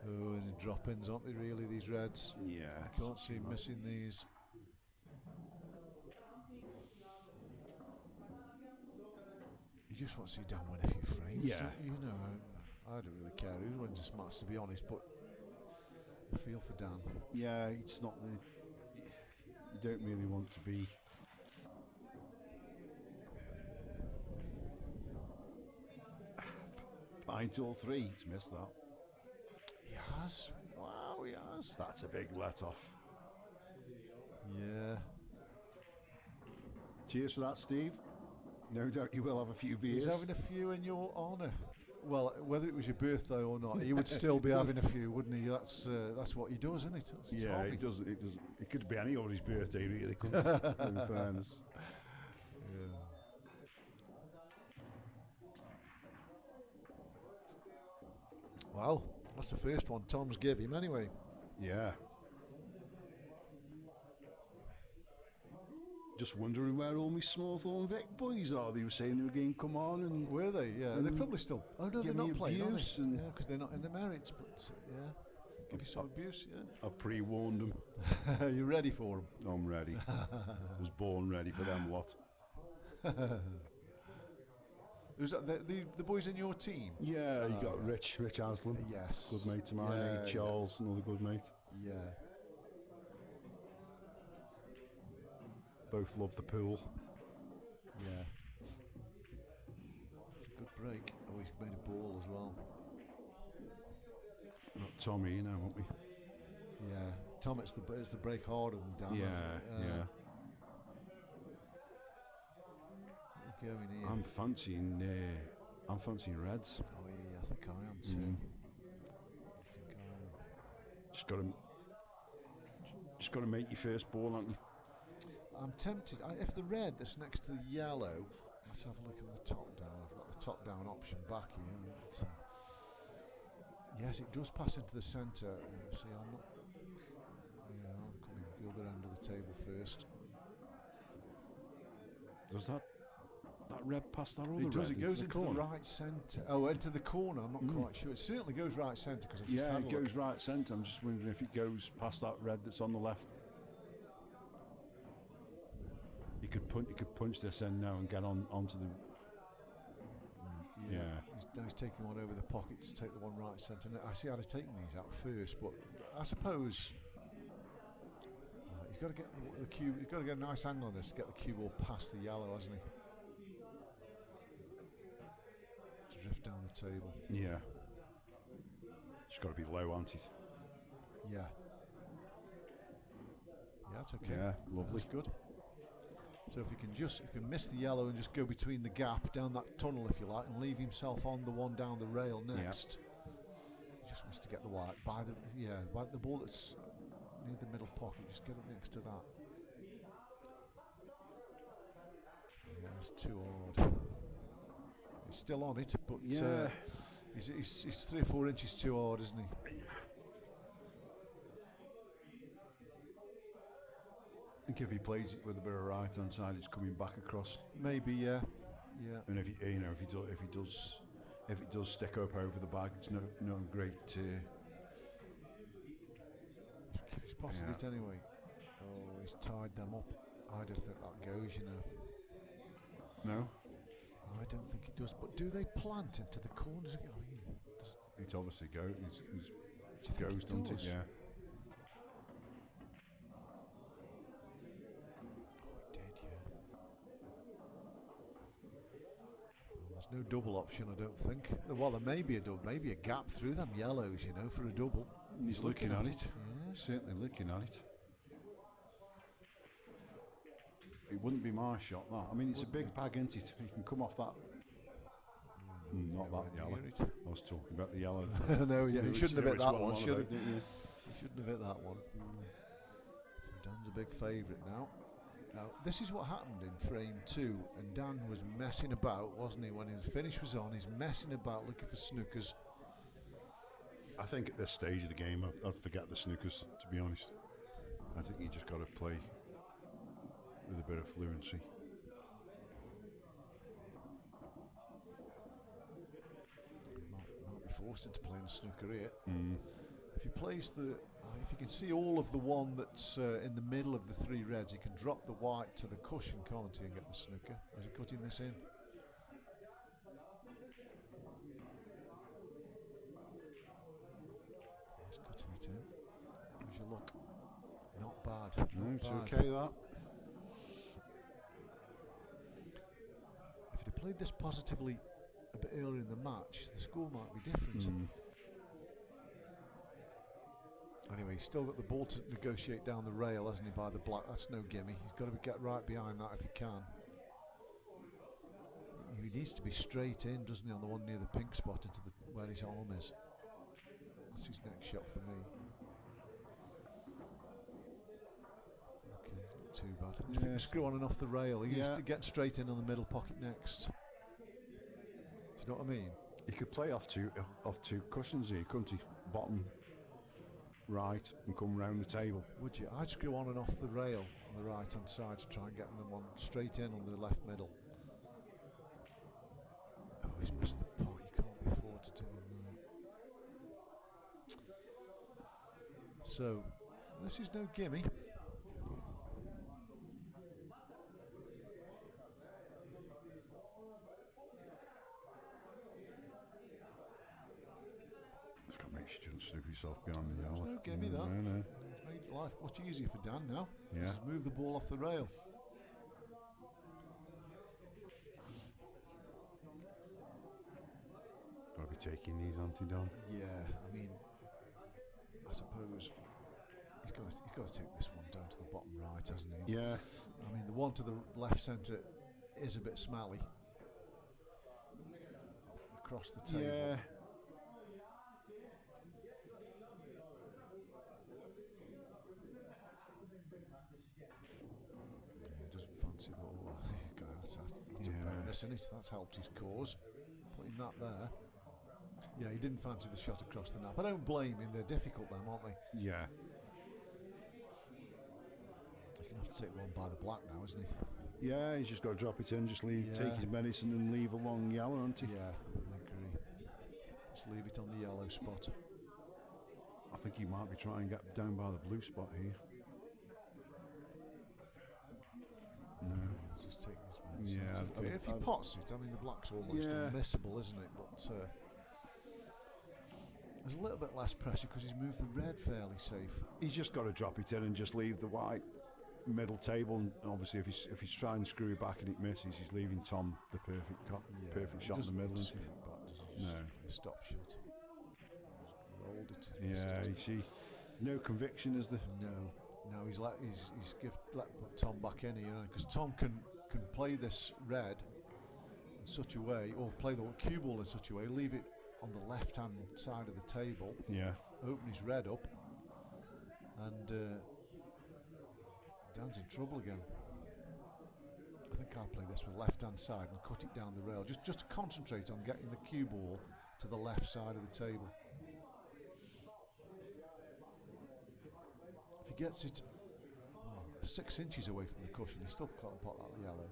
Oh, and the drop-ins, aren't they, really, these reds? Yeah. I can't see him missing these. You just want to see Dan win a few frames. Yeah. You know, I don't really care who wins this match, to be honest, but I feel for Dan. Yeah, it's not the... You don't really want to be... Pint all three. He's missed that. He has. Wow, he has. That's a big let-off. Yeah. Cheers for that, Steve. No doubt you will have a few beers. He's having a few in your honour. Well, whether it was your birthday or not, he would still be having a few, wouldn't he? That's what he does, isn't it? Yeah, it does. It does. It could be anybody's birthday, really. Couldn't it? In fairness. Yeah. Well, that's the first one Tom's give him anyway. Yeah. Just wondering where all my Smallthorne Vic boys are. They were saying they were going to come on and... Were they? Yeah. They're probably still... Oh no, they're not playing, are they? Yeah, because they're not in the merits, but yeah. Give you some abuse, yeah. I've pre-warned them. You're ready for them? I'm ready. I was born ready for them lot. Was that the boys in your team? Yeah, you got Rich Aslam. Yes. Good mate of mine. Charles, another good mate. Yeah. Both love the pool. Yeah. It's a good break. Oh, he's made a ball as well. Not Tommy, you know, won't we? Yeah. Tom, it's the break harder than Dan. Yeah. Going here. I'm fancying Reds. Oh yeah, I think I am too. I think I am. Just got to make your first ball, haven't you? I'm tempted. If the red that's next to the yellow, let's have a look at the top down. I've got the top down option back here. But, yes, it does pass into the centre. See, I'm not. Yeah, I'm coming the other end of the table first. Does that red pass that other red? It does. It goes into the corner? right centre. Oh, into the corner. I'm not quite sure. It certainly goes right centre because it goes right centre. I'm just wondering if it goes past that red that's on the left. You could punch this in now and get onto the. Yeah. He's taking one over the pocket to take the one right centre. I see I'd have taken these out first, but I suppose he's got to get the cue. He's got to get a nice angle on this to get the cue ball past the yellow, hasn't he? To drift down the table. Yeah. It's got to be low, hasn't it? Yeah. Yeah, that's okay. Yeah, lovely. That's good. So if you can miss the yellow and just go between the gap down that tunnel, if you like, and leave himself on the one down the rail next. He just wants to get the white by the ball that's near the middle pocket. Just get it next to that. Yeah, it's too hard. He's still on it, but he's 3 or 4 inches too hard, isn't he? think if he plays it with a bit of right hand side, it's coming back across. Maybe, yeah. And if he, if it does stick up over the bag, it's no great. He's spotted it anyway. Oh, he's tied them up. I don't think that goes, you know. No, I don't think it does. But do they plant into the corners again? I mean, it obviously goes. Do you think Goes, it doesn't does? it? Yeah. Oh, it did, yeah. Well, there's no double option, I don't think. Well, there may be a double, maybe a gap through them yellows, you know, for a double. He's looking at it. Yeah. Certainly looking at it. It wouldn't be my shot, that. I mean, it's a big bag, isn't it? You can come off that. Not that yellow. I was talking about the yellow. No, yeah, he shouldn't have hit that one, should he? Didn't you? He shouldn't have hit that one. So Dan's a big favourite now. Now, this is what happened in frame 2, and Dan was messing about, wasn't he? When his finish was on, he's messing about looking for snookers. I think at this stage of the game, I'd forget the snookers, to be honest. I think you just got to play with a bit of fluency. He might be forced into playing a snooker here. If he plays if you can see all of the one that's in the middle of the 3 reds, he can drop the white to the cushion, can't he, and get the snooker. Is he cutting this in? He's cutting it in. How's your luck? Not bad. No, Not it's bad. okay, that. If he'd have played this positively a bit earlier in the match, the score might be different. Anyway, he's still got the ball to negotiate down the rail, hasn't he, by the black. That's no gimme. He's got to get right behind that if he can. He needs to be straight in, doesn't he, on the one near the pink spot into where his arm is. That's his next shot for me. Okay, not too bad. If he can screw on and off the rail, he needs to get straight in on the middle pocket next. Do you know what I mean? He could play off two cushions here, couldn't he? Bottom right and come round the table. Would you? I'd screw on and off the rail on the right hand side to try and get them on straight in on the left middle. Oh, he's missed the pot. You can't be afford to do that. So this is no gimme. It's got to make sure you don't slip yourself behind the yellow. No gimme that. No. It's made life much easier for Dan now. Yeah. Just move the ball off the rail. Got to be taking these, aren't you, Dan? Yeah, I mean, I suppose he's got to take this one down to the bottom right, hasn't he? Yeah. I mean, the one to the left centre is a bit smelly. Across the table. Yeah. He doesn't fancy that. Oh, that's a bonus, isn't it? That's helped his cause. Putting that there. Yeah, he didn't fancy the shot across the nap. I don't blame him. They're difficult, them, aren't they? Yeah. He's going to have to take one by the black now, isn't he? Yeah, he's just got to drop it in, just take his medicine and leave a long yellow, hasn't he? Yeah, I agree. Just leave it on the yellow spot. I think he might be trying to get down by the blue spot here. No. Just take his medicine. Yeah. Okay. If he pots it, I mean, the black's almost unmissable, isn't it? But there's a little bit less pressure because he's moved the red fairly safe. He's just got to drop it in and just leave the white middle table. And obviously, if he's trying to screw it back and it misses, he's leaving Tom the perfect shot in the middle. Doesn't hit back, does he? No. Stop shot. Rolled it. Yeah, you see, no conviction is there. No, he's let Tom back in here because Tom can play this red in such a way, or play the cue ball in such a way, leave it on the left hand side of the table. Yeah. Open his red up, and Dan's in trouble again. I think I'll play this with left hand side and cut it down the rail, just to concentrate on getting the cue ball to the left side of the table. If he gets it, 6 inches away from the cushion. He still can't pot that yellow.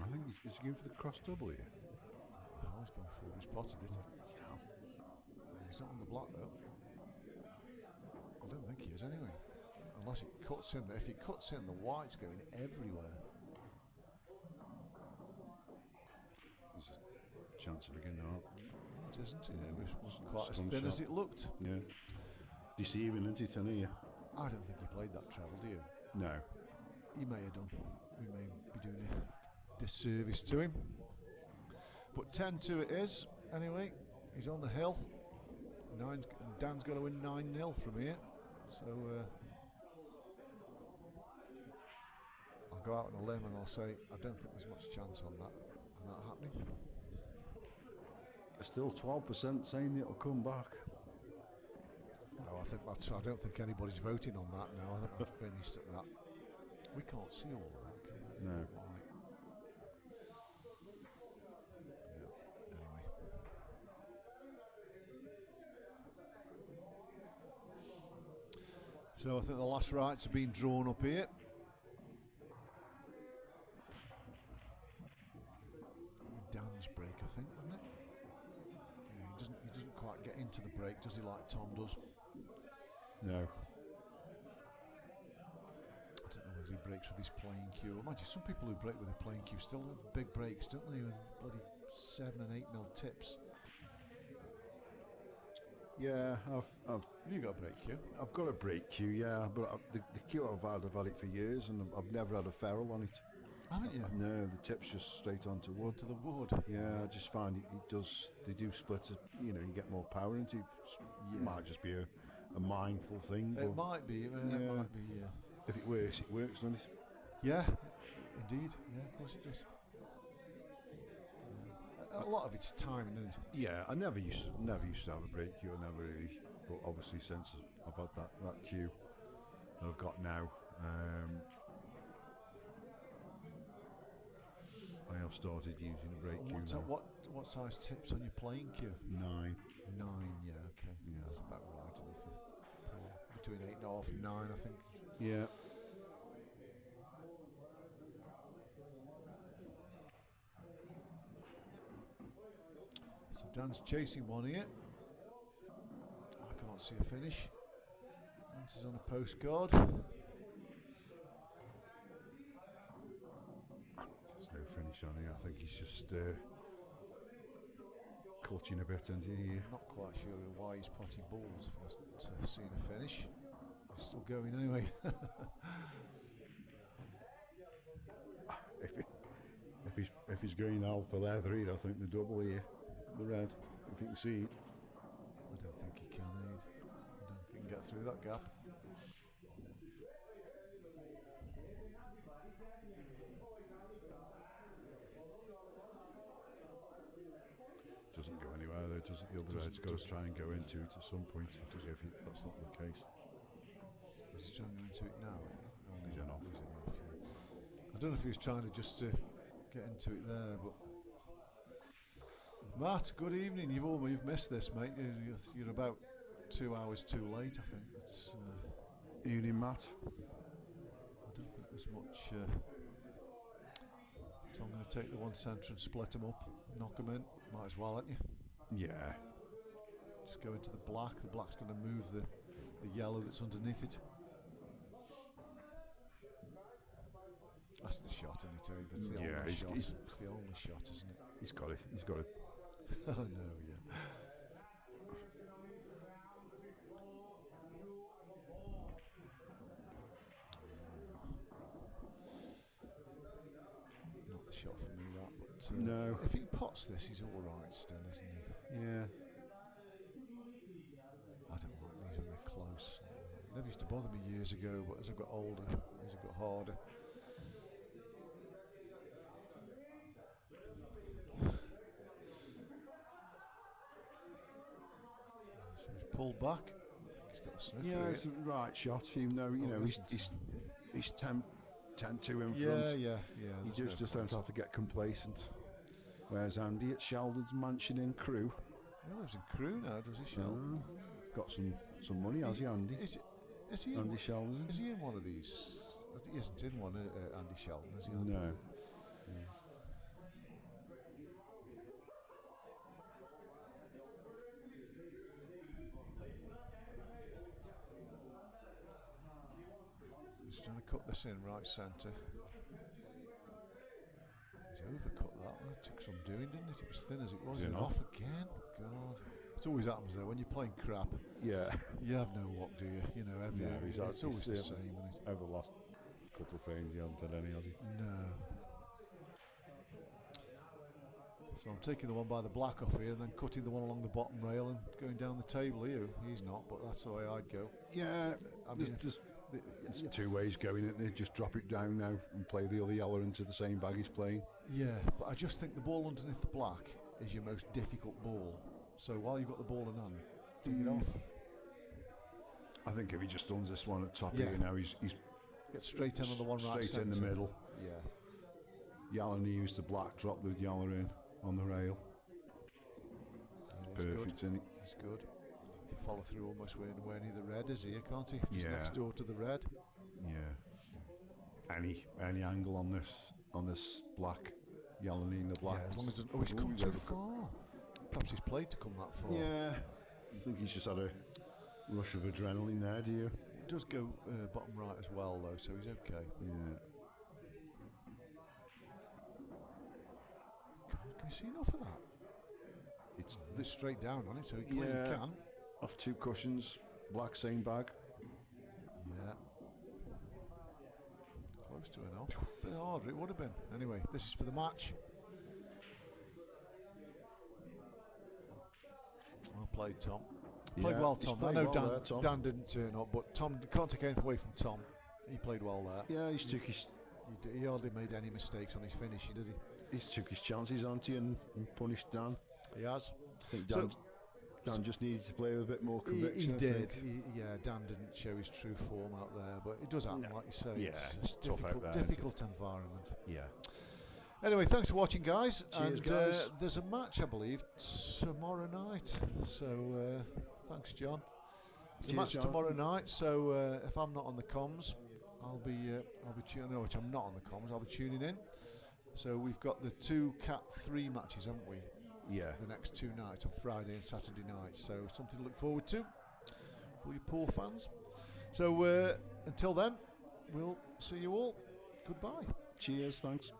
I think he's going for the cross double here. Oh, he's going for it. He's potted it. Yeah. He's not on the block though. I don't think he is anyway. Unless it cuts in there. If it cuts in, the white's going everywhere. There's a chance of again now. It isn't. It wasn't quite as thin as it looked. Yeah. Deceiving, isn't it, Tony? I don't think he played that treble, do you? No. He may have done. We may be doing a disservice to him. But 10-2 it is. Anyway, he's on the hill. Dan's got to win 9-0 from here. So I'll go out on a limb and I'll say I don't think there's much chance on that happening. Still 12% saying it'll come back. No, I don't think anybody's voting on that now. I think I've finished at that. We can't see all of that, can we? No. Right. Yeah. Anyway. So I think the last rights are being drawn up here. Dan's break, I think, wasn't it? Yeah, he doesn't quite get into the break, does he, like Tom does? No. I don't know whether he breaks with his playing cue. Imagine some people who break with a playing cue still have big breaks, don't they, with bloody 7 and 8 mil tips. Yeah, I've You got a break cue? I've got a break cue, yeah, but the cue I've had it for years, and I've never had a ferrule on it. Haven't you? No, the tip's just straight onto wood. To the wood. Yeah, I just find they do split it. You get more power into it. Yeah. It might just be a mindful thing. It might be. It might be. Yeah. If it works, doesn't it? Yeah, indeed. Yeah, of course it does. Yeah. A lot of it's timing, isn't it? Yeah, I never used to have a break cue. I never really, but obviously since I've had that cue that I've got now, I have started using a break cue now. What size tips on your playing cue? 9. 9, yeah, okay. Yeah, that's about right. Between 8.5 and 9, I think. Yeah. So Dan's chasing one here. I can't see a finish. Answers on a postcard. There's no finish on here. I think he's just clutching a bit, isn't he? I'm not quite sure why he's potty balls if he hasn't seen a finish. He's still going anyway. If he's going alpha leather, I think the double here, the red, if you can see it. I don't think he can, I don't think he can get through that gap. Doesn't go anywhere though, does it? The other red's got to try and go into it at some point, if that's not the case. Is he trying to go into it now? He's enough. I don't know if he was trying to just get into it there, but Matt, good evening. You've missed this, mate. You're about 2 hours too late, I think. It's evening, Matt. I don't think there's much. So I'm going to take the one centre and split them up, knock them in. Might as well, aren't you? Yeah. Just go into the black. The black's going to move the yellow that's underneath it. That's the shot, isn't it? That's the only shot. It's the only shot, isn't it? He's got it. He's got it. I know, yeah. Not the shot for me, that. But no. If he pots this, he's all right still, isn't he? Yeah. I don't like these when they're close. Never used to bother me years ago, but as I got older, as I got harder. So he's pulled back. I think he's got a snooker. Yeah, it's the right shot. Even though he's 10-2 in front. Yeah. You just don't have to get complacent. Where's Andy at Sheldon's mansion in Crewe? He lives in Crewe now, does he, Sheldon? Got some money, has he, Andy? Is Is he Andy Sheldon. Is he in one of these? He isn't in one, Andy Sheldon, is he? No. He's trying to cut this in right centre. He's overcut that. It took some doing, didn't it? It was thin as it was. And off again. God. It always happens though when you're playing crap. Yeah. You have no luck, do you? You know, it's always the same. Over the last couple of frames, he hasn't had any, has he? No. So I'm taking the one by the black off here and then cutting the one along the bottom rail and going down the table here. He's not, but that's the way I'd go. Yeah, I mean, it's two ways going, isn't it? Just drop it down now and play the other yellow into the same bag he's playing. Yeah, but I just think the ball underneath the black is your most difficult ball. So while you've got the ball in hand, take it off. I think if he just runs this one at top here now, he's get straight in on the one right straight in the middle. Yeah. Yallow used the black, drop the yellow in on the rail. Perfect, isn't it? It's good. Follow through almost where near the red is here, can't he? Just next door to the red. Yeah. Any angle on this black, yellow in the black. Yeah, as long as he's come too far. Perhaps he's played to come that far. Yeah. I think he's just had a rush of adrenaline there, do you? It does go bottom right as well though, so he's okay. Yeah. Can you see enough of that? It's straight down on it, so he clearly can. Off two cushions, black same bag. Yeah. Close to enough. Bit harder it would have been. Anyway, this is for the match. Well played, Tom. Played well, Tom. I know Dan didn't turn up, but Tom, can't take anything away from Tom. He played well there. Yeah, he hardly made any mistakes on his finish, did he? He took his chances, hasn't he, and punished Dan. He has. I think Dan just needed to play with a bit more conviction. He did. Dan didn't show his true form out there, but it does happen, like you say. Yeah, it's tough out there. Difficult environment. Yeah. Anyway, thanks for watching, guys. Cheers, guys. There's a match, I believe, tomorrow night. So thanks, John. There's a match tomorrow night. So if I'm not on the comms, I'll be tuning. No, which I'm not on the comms. I'll be tuning in. So we've got the 2 Cat 3 matches, haven't we? Yeah. The next 2 nights on Friday and Saturday night. So something to look forward to for you poor fans. So until then, we'll see you all. Goodbye. Cheers. Thanks.